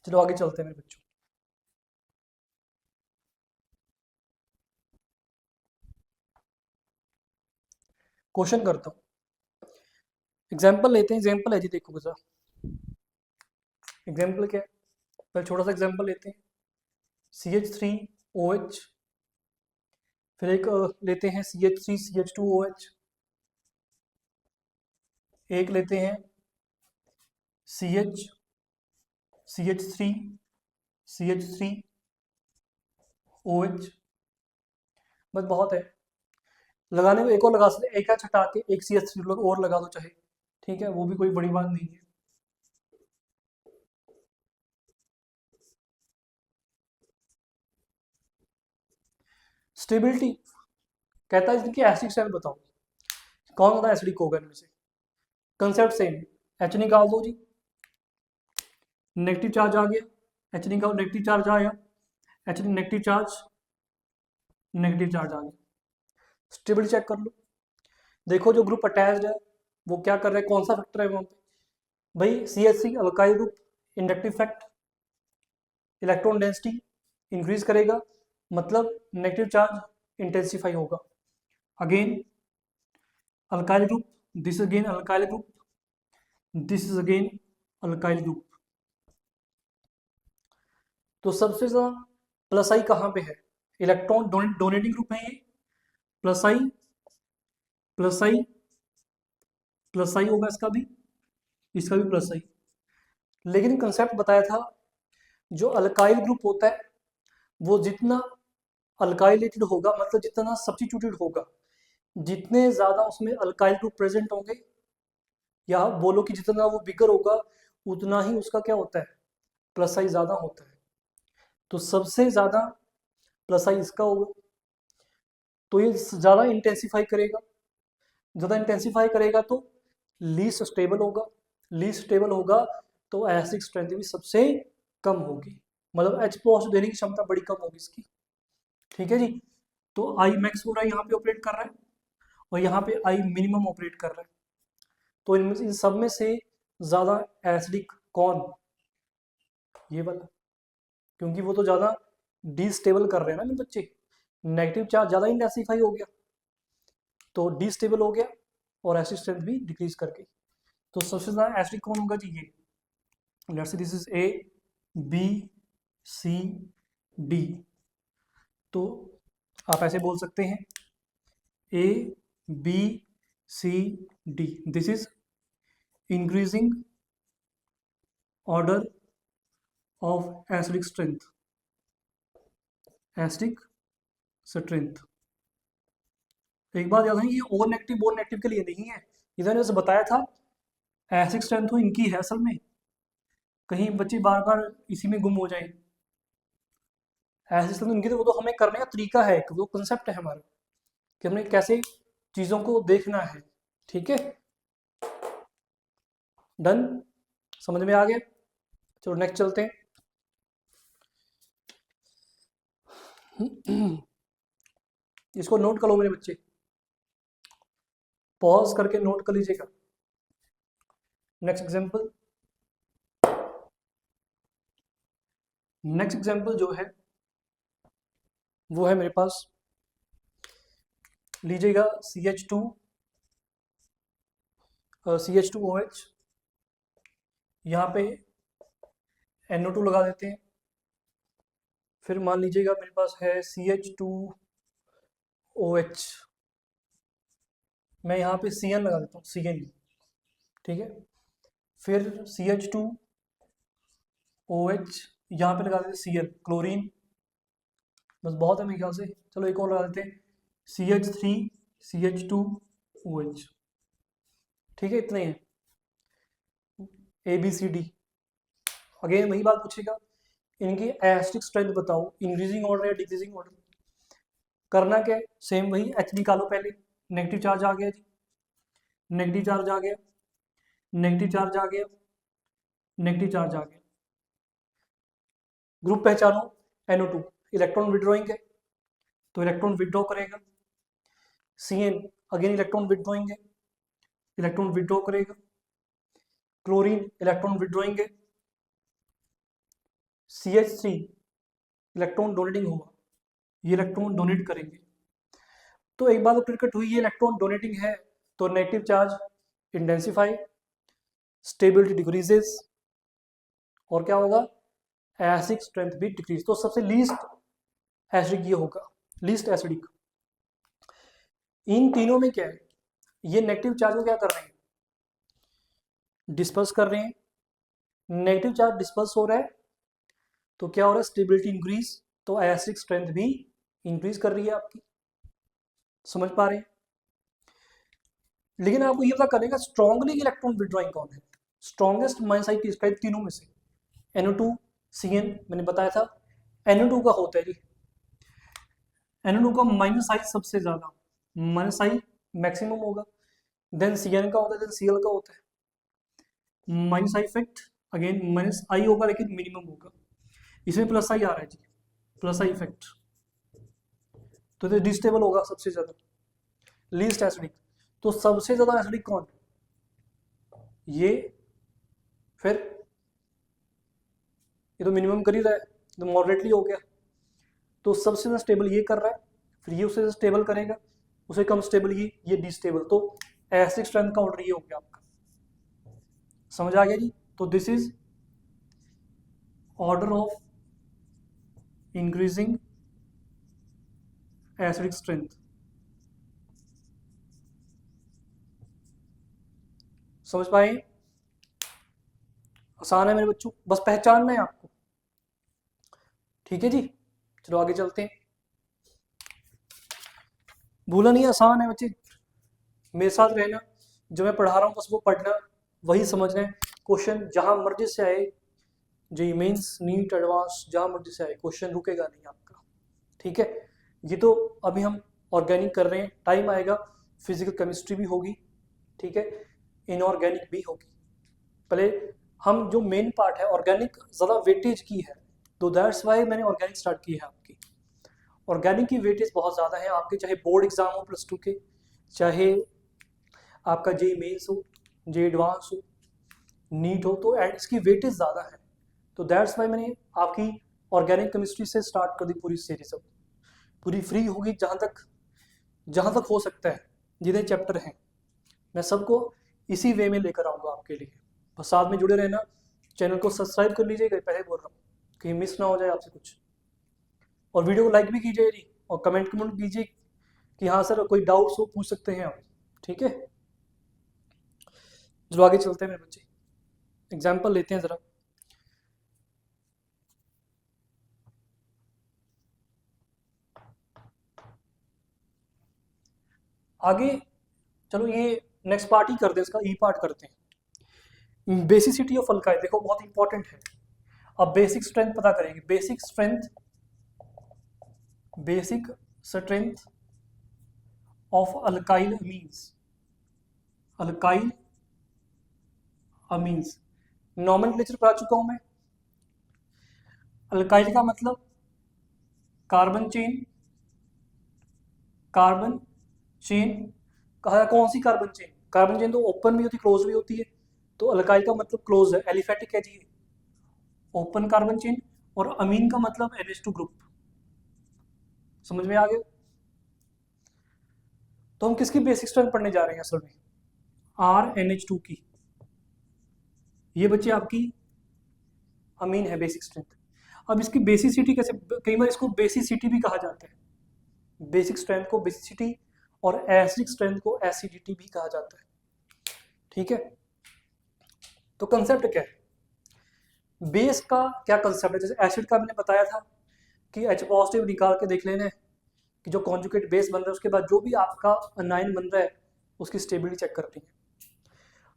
चलो आगे चलते हैं मेरे बच्चों। क्वेश्चन करता हूँ, एग्जाम्पल लेते हैं, एग्जाम्पल है जी, देखो बजा एग्जाम्पल क्या है, पहले छोटा सा एग्जाम्पल लेते हैं, CH3OH, फिर एक लेते हैं CH3CH2OH, एक लेते हैं CH3CH3OH, बस बहुत है, लगाने में एक और लगा सकते, एक हटा के एक CH3 और लगा दो चाहे, ठीक है, वो भी कोई बड़ी बात नहीं है। स्टेबिलिटी कहता है इनकी एसिडिक स्ट्रेंथ बताओ, कौन ज़्यादा एसिडिक होगा इनमें से। कंसेप्ट सेम, H निकाल दो जी, नेगेटिव चार्ज आ गया, H निकालो, नेगेटिव चार्ज आया, H negative charge, negative charge आ गया। स्टेबिलिटी चेक कर लो, देखो जो ग्रुप अटैच्ड है वो क्या कर रहा है, कौन सा फैक्टर है वहाँ पे, भाई CH3 alkyl group, inductive fact, electron density increase करेगा, मतलब नेगेटिव चार्ज इंटेंसिफाई होगा। Again alkyl group, this again alkyl group, this is again alkyl group. तो सबसे ज्यादा प्लस आई कहाँ पे है, इलेक्ट्रॉन डोनेटिंग ग्रुप है ये, प्लस आई प्लस आई प्लस आई होगा इसका भी, इसका भी प्लस आई। लेकिन कंसेप्ट बताया था, जो अल्काइल ग्रुप होता है वो जितना अल्काइलेटेड होगा, मतलब जितना सब्स्टिट्यूटेड होगा, जितने ज्यादा उसमें अल्काइल ग्रुप प्रेजेंट होंगे, या बोलो कि जितना वो बिगर होगा उतना ही उसका क्या होता है, प्लस आई ज्यादा होता है। तो सबसे ज्यादा प्लस आई इसका होगा, तो ये ज्यादा इंटेंसिफाई करेगा, ज्यादा इंटेंसिफाई करेगा तो लीस्ट स्टेबल होगा, लीस्ट स्टेबल होगा तो एसिड स्ट्रेंथ भी सबसे कम होगी, मतलब H पॉजिटिव देने की क्षमता बड़ी कम होगी इसकी, ठीक है जी। तो आई मैक्स पूरा यहाँ पे ऑपरेट कर रहा है और यहाँ पे आई मिनिमम ऑपरेट कर रहा है, तो इन सब में से ज्यादा एसिडिक कौन, ये वाला, क्योंकि वो तो ज्यादा डिस्टेबल कर रहे हैं ना मेरे बच्चे, नेगेटिव चार्ज ज्यादा इंटेंसिफाई हो गया तो डिस्टेबल हो गया और एसिड स्ट्रेंथ भी डिक्रीज कर गई। तो सबसे ज्यादा एसिडिक कौन होगा जी, ये let's say this is A B C D, तो आप ऐसे बोल सकते हैं A B C D, this is increasing order of acidic strength, acidic strength. एक बात याद है, ये ओ नेगेटिव के लिए नहीं है, इधर जैसे बताया था एसिडिक स्ट्रेंथ तो इनकी है असल में, कहीं बच्चे बार बार इसी में गुम हो जाए। एसिडिक स्ट्रेंथ इनकी तो वो तो हमें करने का तरीका है, वो कंसेप्ट है हमारा कि हमने कैसे चीजों को देखना है। ठीक है, डन, समझ में आ गया। चलो नेक्स्ट चलते हैं। इसको नोट कर लो मेरे बच्चे, पॉज करके नोट कर लीजिएगा। नेक्स्ट एग्जांपल, नेक्स्ट एग्जांपल जो है वो है मेरे पास, लीजिएगा CH2OH, यहाँ पे NO2 लगा देते हैं। फिर मान लीजिएगा मेरे पास है CH2OH, मैं यहाँ पे Cn लगा देता हूँ, Cn, ठीक है। फिर CH2OH, यहाँ पे लगा देते हैं Cl, क्लोरीन, बस बहुत है मेरे ख्याल से। चलो एक और लगा देते हैं CH3CH2OH, ठीक है, इतने हैं ABCD। अगेन वही बात पूछेगा, इनकी एसिडिक स्ट्रेंथ बताओ, इंक्रीजिंग ऑर्डर या डिक्रीजिंग ऑर्डर। करना क्या है, सेम वही, H निकालो पहले, नेगेटिव चार्ज आ गया जी, नेगेटिव चार्ज आ गया, नेगेटिव चार्ज आ गया, नेगेटिव चार्ज आ गया। ग्रुप पहचानो, NO2 इलेक्ट्रॉन विड्रॉइंग है तो इलेक्ट्रॉन विड्रॉ करेगा। Cn अगेन इलेक्ट्रॉन विड्रॉइंग है, इलेक्ट्रॉन विड्रॉ करेगा। क्लोरीन इलेक्ट्रॉन विड्रॉइंग है। CH3 इलेक्ट्रॉन डोनेटिंग होगा, ये इलेक्ट्रॉन डोनेट करेंगे। तो एक बात तो क्लियर कट हुई, ये इलेक्ट्रॉन डोनेटिंग है तो negative charge intensify, stability decreases, और क्या होगा, एसिडिक स्ट्रेंथ भी डिक्रीज। तो सबसे लीस्ट एसिडिक ये होगा, लीस्ट एसिडिक। इन तीनों में क्या है, ये नेगेटिव चार्ज को क्या कर रहे हैं, डिस्पर्स कर रहे हैं। नेगेटिव चार्ज डिस्पर्स हो रहा है तो क्या हो रहा है, स्टेबिलिटी इंक्रीज, तो एसिडिक स्ट्रेंथ भी इंक्रीज कर रही है आपकी। समझ पा रहे हैं। लेकिन आपको ये पता करेगा स्ट्रॉन्गली इलेक्ट्रॉन विड्रॉइंग कौन है, स्ट्रॉन्गेस्ट माइनसाइड किसका है, तीनों में से। NO2 Cn मैंने बताया था, NO2 का होता है जी, NO2 का माइनस आई सबसे ज्यादा, माइनस आई मैक्सिमम होगा। देन Cn का होता है, देन Cl का होता है। Minus I effect again minus I होगा लेकिन मिनिमम होगा, इसमें प्लस आई आ रहा है जी, प्लस आई इफेक्ट, तो डिस्टेबल होगा सबसे ज्यादा, लीस्ट एसिडिक। तो सबसे ज्यादा एसिडिक कौन, ये, फिर ये तो मिनिमम कर ही रहा है, तो मॉडरेटली हो गया, तो सबसे ज्यादा स्टेबल ये कर रहा है, फिर ये उससे स्टेबल करेगा, उसे कम स्टेबल ये डिस्टेबल, तो एसिडिक स्ट्रेंथ का ऑर्डर ये हो गया आपका। समझ आ गया जी। तो this is order of increasing acidic strength. समझ पाए, आसान है मेरे बच्चों, बस पहचानना है आपको। ठीक है जी, चलो आगे चलते हैं। भूला नहीं, आसान है बच्चे, मेरे साथ रहना, जो मैं पढ़ा रहा हूँ बस वो पढ़ना, वही समझना है। क्वेश्चन जहां मर्जी से आए, जेईई मेंस, नीट, एडवांस, जहां मर्जी से आए, क्वेश्चन रुकेगा नहीं आपका। ठीक है, ये तो अभी हम ऑर्गेनिक कर रहे हैं, टाइम आएगा फिजिकल केमिस्ट्री भी होगी, ठीक है, इनऑर्गेनिक भी होगी। पहले हम जो मेन पार्ट है ऑर्गेनिक ज़्यादा वेटेज की है, तो दैट्स वाई मैंने ऑर्गेनिक स्टार्ट की है आपकी। ऑर्गेनिक की वेटेज बहुत ज़्यादा है आपके, चाहे बोर्ड एग्जाम हो +2 के, चाहे आपका जेईई मेंस हो, जेईई एडवांस हो, नीट हो, तो इसकी वेटेज ज़्यादा है। तो दैट्स वाई मैंने आपकी ऑर्गेनिक केमिस्ट्री से स्टार्ट कर दी पूरी सीरीज। अब पूरी फ्री होगी जहाँ तक हो सकता है, जितने चैप्टर हैं मैं सबको इसी वे में लेकर आऊँगा आपके लिए। बस साथ में जुड़े रहना, चैनल को सब्सक्राइब कर लीजिएगा, पहले बोल रहा हूँ कहीं मिस ना हो जाए आपसे कुछ, और वीडियो को लाइक भी कीजिए जी, और कमेंट कीजिए कि हाँ सर कोई डाउट्स हो पूछ सकते हैं आप। ठीक है। चलो आगे चलते हैं मेरे बच्चे, एग्जाम्पल लेते हैं ज़रा। आगे चलो ये नेक्स्ट पार्ट ही करते हैं, इसका ई पार्ट करते हैं। बेसिसिटी ऑफ अल्काइल देखो बहुत इंपॉर्टेंट है। अब बेसिक स्ट्रेंथ पता करेंगे। Basic strength of alkyl amines nomenclature पढ़ा चुका हूं मैं। अल्काइल का मतलब कार्बन चेन कहा, कौन सी कार्बन चेन? कार्बन चेन तो ओपन भी होती है क्लोज भी होती है, तो अल्काइल का मतलब क्लोज है, एलिफेटिक है जी, ओपन कार्बन चेन। और अमीन का मतलब NH2 ग्रुप। समझ में आ गया? तो हम किसकी बेसिक स्ट्रेंथ पढ़ने जा रहे हैं असल में? RNH2 की। ये बच्चे आपकी अमीन है बेसिक स्ट्रेंथ। अब इसकी बेसिसिटी कैसे, कई बार इसको बेसिसिटी भी कहा जाता है। बेसिक स्ट्रेंथ को बेसिसिटी और एसिडिक स्ट्रेंथ को एसिडिटी भी कहा जाता है। ठीक है, तो कंसेप्ट क्या है? बेस का क्या कंसेप्ट है? जैसे एसिड का मैंने बताया था कि H पॉजिटिव निकाल के देख लेना है कि जो कॉन्जुगेट बेस बन रहा है उसके बाद जो भी आपका अनायन बन रहा है उसकी स्टेबिलिटी चेक करनी है।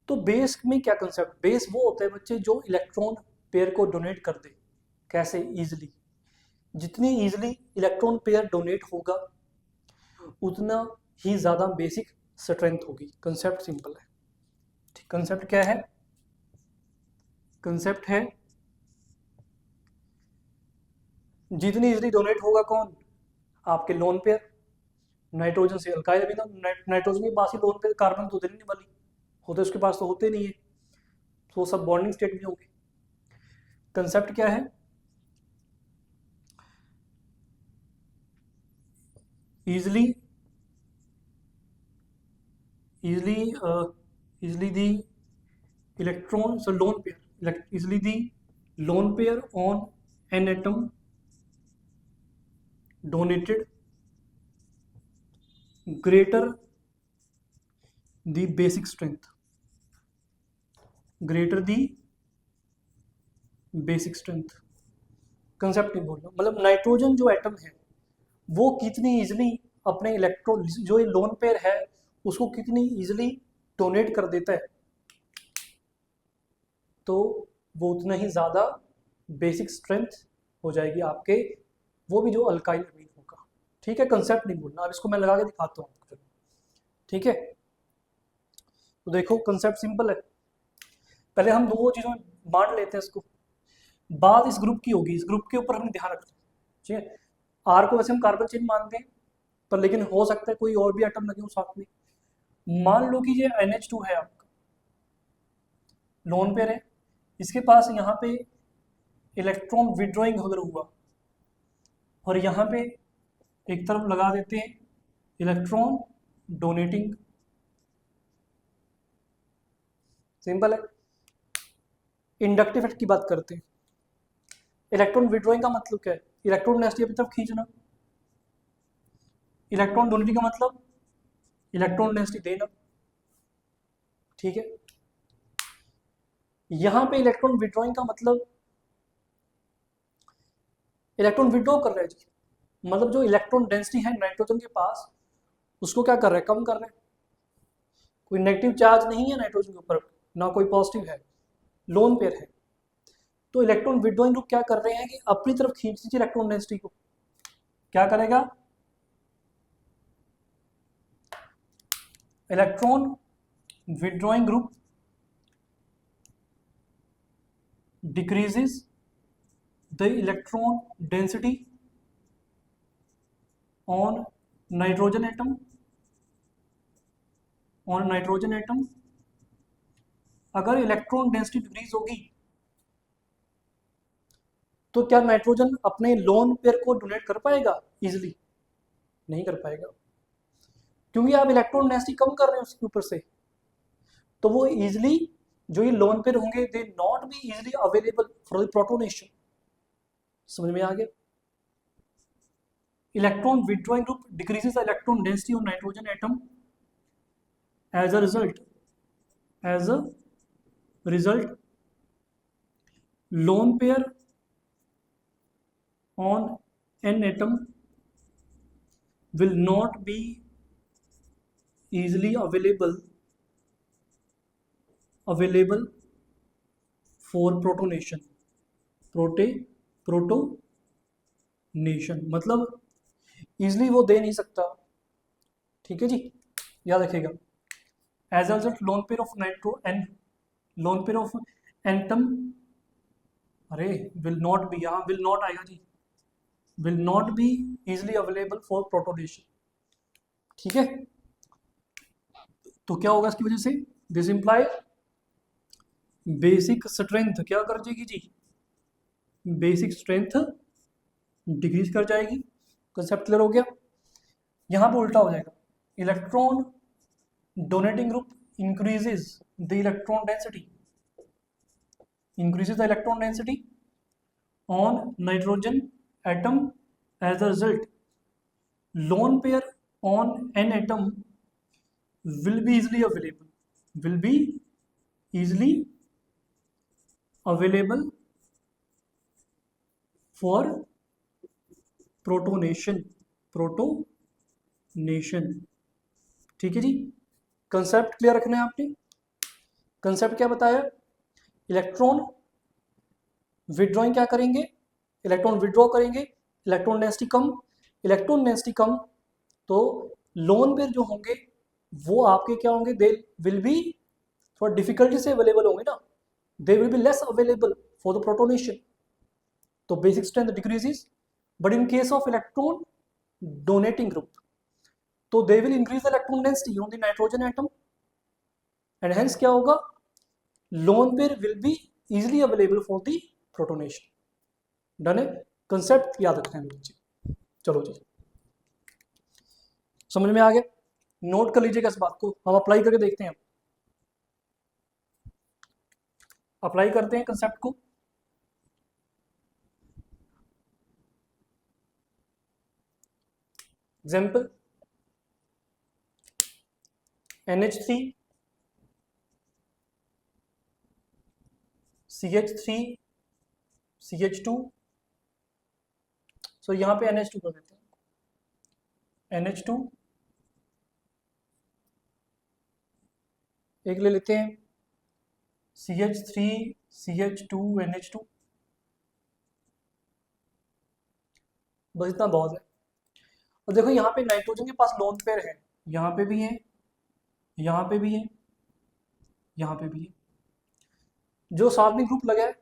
तो बेस में क्या कंसेप्ट? बेस वो होता है बच्चे जो इलेक्ट्रॉन पेयर को डोनेट कर दे। कैसे? इजिली। जितनी इजिली इलेक्ट्रॉन पेयर डोनेट होगा उतना ही ज़्यादा बेसिक स्ट्रेंथ होगी। कंसेप्ट सिंपल है। कंसेप्ट क्या है? कंसेप्ट है जितनी इजिली डोनेट होगा कौन? आपके लोन पेयर। नाइट्रोजन से अल्काइल अमीनो, नाइट्रोजन के पास ही लोन पेयर कार्बन तो देने वाली होते, उसके पास तो होते नहीं है, तो सब बॉन्डिंग स्टेट में होंगे। कंसेप्ट क्या है? easily the electron, so lone pair, easily the lone pair on an atom donated greater the basic strength, concept नहीं बोलना, मतलब नाइट्रोजन जो एटम है वो कितनी इजिली अपने इलेक्ट्रॉन, जो ये लोन पेयर है उसको कितनी इजिली डोनेट कर देता है, तो वो उतना ही ज़्यादा बेसिक स्ट्रेंथ हो जाएगी आपके, वो भी जो अल्काइल अमीन होगा। ठीक है, कंसेप्ट नहीं भूलना। अब इसको मैं लगा के दिखाता हूँ। ठीक है, तो देखो कंसेप्ट सिंपल है। पहले हम दो चीज़ों में बांट लेते हैं इसको, बात इस ग्रुप की होगी, इस ग्रुप के ऊपर हमें ध्यान रखना है। ठीक है, आर को वैसे हम कार्बन चेन मानते हैं, पर लेकिन हो सकता है कोई और भी एटम लगे हो साथ में। मान लो कि ये NH2 है आपका, लोन पेयर है, इसके पास यहाँ पे इलेक्ट्रॉन विड्रॉइंग अगर हुआ और यहाँ पे एक तरफ लगा देते हैं इलेक्ट्रॉन डोनेटिंग। सिंपल है। इंडक्टिव इफेक्ट की बात करते हैं। इलेक्ट्रॉन विड्रॉइंग का मतलब क्या है? इलेक्ट्रॉन नेगेटिव की तरफ खींचना। इलेक्ट्रॉन डोनेटिंग का मतलब इलेक्ट्रॉन नेगेटिव देना। ठीक है, यहां पे इलेक्ट्रॉन विड्रॉइंग का मतलब इलेक्ट्रॉन विड्रॉ कर रहा है जी, मतलब जो इलेक्ट्रॉन डेंसिटी है नाइट्रोजन के पास उसको क्या कर रहा है? कम कर रहा है। कोई नेगेटिव चार्ज नहीं है नाइट्रोजन के ऊपर, ना कोई पॉजिटिव है, लोन पेयर है। तो इलेक्ट्रॉन विड्रॉइंग ग्रुप क्या कर रहे हैं कि अपनी तरफ खींच दीजिए इलेक्ट्रॉन डेंसिटी को। क्या करेगा? Electron withdrawing group decreases the electron density on nitrogen atom, अगर इलेक्ट्रॉन डेंसिटी डिक्रीज होगी तो क्या नाइट्रोजन अपने लोन पेयर को डोनेट कर पाएगा? इजिली नहीं कर पाएगा, क्योंकि आप इलेक्ट्रॉन डेंसिटी कम कर रहे हैं उसके ऊपर से, तो वो इजिली जो ये लोन पेयर होंगे they not be easily available for the protonation. समझ में आ गया? Electron withdrawing group decreases the electron density of nitrogen atom as a result lone pair on an atom will not be easily available for protonation. Protonation मतलब इजिली वो दे नहीं सकता, ठीक है जी, याद रखिएगा। As a result lone pair of nitro N lone pair of atom, अरे विल नॉट बी, यहाँ विल नॉट आएगा जी, will not be easily available for protonation, ठीक है। तो क्या होगा इसकी वजह से, दिस इंप्लाई बेसिक स्ट्रेंथ क्या कर जाएगी जी, बेसिक स्ट्रेंथ डिक्रीज कर जाएगी। कंसेप्ट क्लियर हो गया। यहां पे उल्टा हो जाएगा, electron donating group increases the electron density, increases the electron density on nitrogen atom. As a result, lone pair on an atom will be easily available for protonation, ठीक है जी। कंसेप्ट क्लियर रखना है आपने। कंसेप्ट क्या बताया, इलेक्ट्रॉन विड्रॉइंग क्या करेंगे, इलेक्ट्रॉन विड्रॉ करेंगे, इलेक्ट्रॉन डेंसिटी कम, तो लोन पेयर जो होंगे वो आपके क्या होंगे, दे विल बी थोड़ा डिफिकल्टी से अवेलेबल होंगे ना, they will be less available for the protonation, तो basic strength decreases. But in case of electron donating group, तो they will increase the electron density on the nitrogen atom, and hence क्या होगा, lone pair will be easily available for the protonation. Done है, कंसेप्ट याद रखना है बच्चे। चलो जी, समझ में आ गया, नोट कर लीजिएगा इस बात को, हम अप्लाई करके देखते हैं। अप्लाई करते हैं कंसेप्ट को। एग्जाम्पल, NH3 CH3 CH2, सो यहां पे NH2 कर देते हैं, NH2 एक ले लेते हैं, CH3 CH2 NH2, बस इतना बहुत है। और देखो यहाँ पे नाइट्रोजन के पास लोन पेयर है, यहाँ पे भी है, यहाँ पे भी है, यहाँ पे भी है, जो साथ में ग्रुप लगा है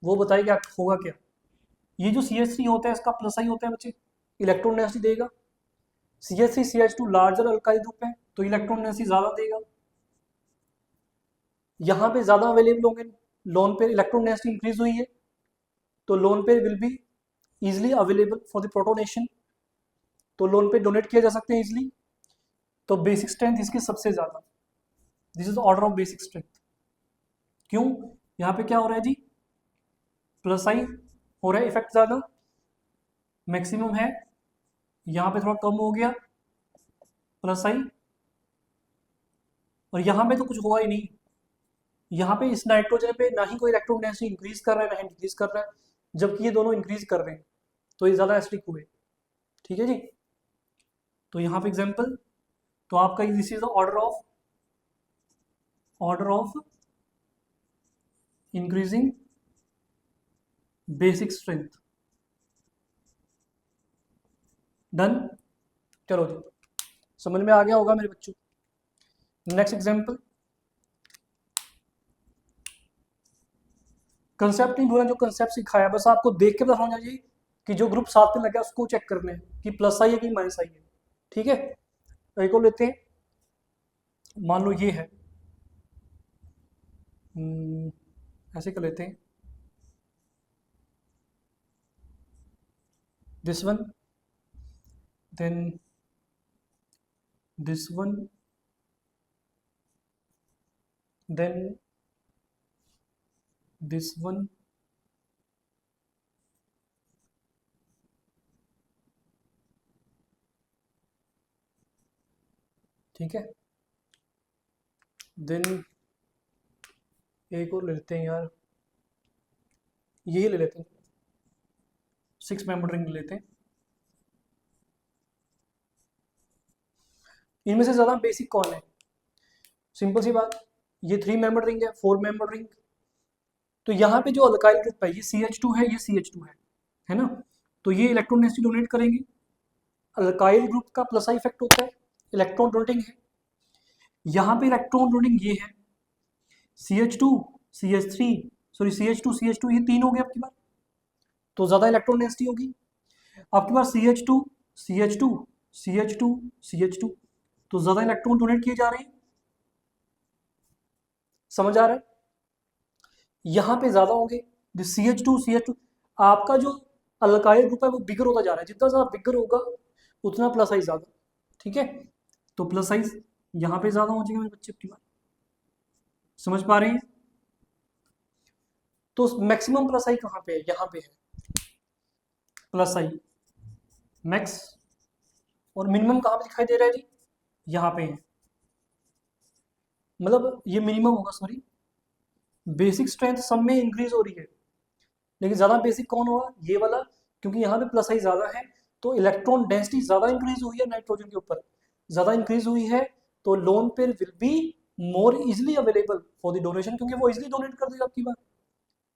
वो बताइए क्या होगा। क्या ये जो CH3 होता है इसका प्लस आई होता है बच्चे, इलेक्ट्रॉन डेंसिटी देगा। CH3 CH2 larger alkyl group है तो इलेक्ट्रॉन डेंसिटी ज्यादा देगा, यहाँ पे ज्यादा अवेलेबल होंगे lone pair, electron density increase हुई है तो lone pair will be easily available for the protonation, तो लोन पेयर डोनेट किया जा सकते हैं इजिली। तो बेसिक स्ट्रेंथ इसकी सबसे ज्यादा, this is order of basic strength. क्यों, यहाँ पे क्या हो रहा है जी, प्लस आई हो रहा है, इफेक्ट ज्यादा मैक्सिमम है, यहाँ पे थोड़ा कम हो गया प्लस आई, और यहाँ पे तो कुछ हुआ ही नहीं, यहाँ पे इस नाइट्रोजन पे ना ही कोई इलेक्ट्रॉन डेंसिटी इंक्रीज कर रहा है ना ही डिक्रीज कर रहा है, जबकि ये दोनों इंक्रीज कर रहे हैं तो ये ज्यादा एसिडिक हुए, ठीक है जी। तो यहाँ पे एग्जांपल, तो आपका this is order of increasing basic strength. Done, चलो जी, समझ में आ गया होगा मेरे बच्चों। नेक्स्ट एग्जांपल, कंसेप्ट नहीं भूलना, जो कंसेप्ट सिखाया बस आपको देख के पता होना चाहिए कि जो ग्रुप साथ में लगा उसको चेक करना है कि प्लस आई है कि माइनस आई है, ठीक है। एक और लेते हैं, मान लो ये है, ऐसे कर लेते हैं, this one, then this one, then this one, ठीक है, then एक और ले लेते हैं यार, यही ले लेते हैं, 6 मेंबर रिंग ले लेते हैं। इनमें से ज़्यादा बेसिक कौन है? सिंपल सी बात, ये 3 मेंबर रिंग है, 4 मेंबर रिंग। तो यहाँ पे जो अल्काइल ग्रुप है, ये CH2 है, ये CH2 है ना? तो ये इलेक्ट्रॉन डेंसिटी डोनेट करेंगे। अल्काइल ग्रुप का प्लस आई इफेक्ट होता है, इलेक्ट्रॉन डोनेटिंग है। यहाँ पे इलेक्ट्रॉन डोनेटिंग ये है, CH2 CH3 sorry CH2 CH2, ये 3 हो गए आपके पास, तो ज़्यादा इलेक्ट्रॉन डेंसिटी होगी आपके पास। CH2 CH2 CH2 CH2, तो ज़्यादा इलेक्ट्रॉन डोनेट किए जा रहे हैं। समझ आ रहा है? यहाँ पे ज़्यादा होंगे, CH2 आपका जो अल्काइल ग्रुप है वो बिगर होता जा रहा है, जितना ज़्यादा बिगर होगा उतना प्लस साइज ज़्यादा, ठीक है? तो प्लस साइज यहाँ पे ज़्यादा हो जाएगा मेरे बच्चे, आपकी बात समझ पा रहे हैं? तो मैक्सिमम प्लस आई कहाँ पे है? यहाँ पे है प्लस आई मैक्स, और मिनिमम कहाँ पे दिखाई दे रहा है जी? यहाँ पे है, मतलब ये मिनिमम होगा, सॉरी बेसिक स्ट्रेंथ सब में इंक्रीज हो रही है, लेकिन ज़्यादा बेसिक कौन होगा? ये वाला, क्योंकि यहाँ पे प्लस आई ज़्यादा है, तो इलेक्ट्रॉन डेंसिटी ज़्यादा इंक्रीज हुई है नाइट्रोजन के ऊपर, ज़्यादा इंक्रीज हुई है, तो lone pair will be more easily available for the donation, क्योंकि वो इजिली डोनेट कर देगा आपकी बात,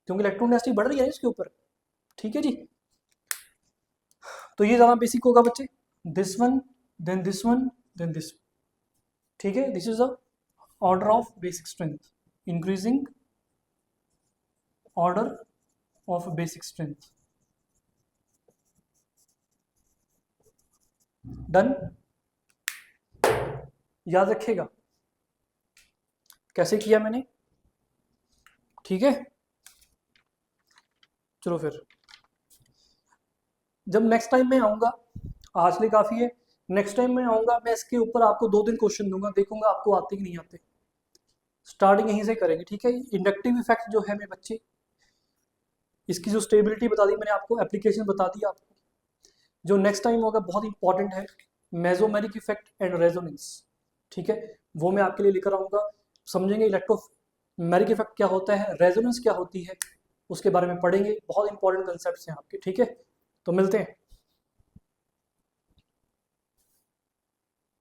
क्योंकि इलेक्ट्रॉन डेंसिटी बढ़ रही है इसके ऊपर, ठीक है जी? तो ये ज़्यादा बेसिक होगा बच्चे, this one then this one then this, ठीक है? This is the order of basic strength, increasing order of basic strength. Done? याद रखिएगा कैसे किया मैंने, ठीक है? चलो फिर जब नेक्स्ट टाइम मैं आऊँगा, आज लिए काफ़ी है, नेक्स्ट टाइम मैं आऊँगा, मैं इसके ऊपर आपको 2 दिन क्वेश्चन दूंगा, देखूंगा आपको आते कि नहीं आते। स्टार्टिंग यहीं से करेंगे, ठीक है? इंडक्टिव इफेक्ट जो है मेरे बच्चे, इसकी जो स्टेबिलिटी बता दी मैंने आपको, एप्लीकेशन बता दी आपको। जो नेक्स्ट टाइम होगा बहुत इंपॉर्टेंट है, मेसोमेरिक इफेक्ट एंड रेजोनेंस, ठीक है? वो मैं आपके लिए लेकर आऊँगा, समझेंगे इलेक्ट्रोमेरिक इफेक्ट क्या होता है, रेजोनेंस क्या होती है, उसके बारे में पढ़ेंगे, बहुत इंपॉर्टेंट कंसेप्ट हैं आपके, ठीक है? तो मिलते हैं।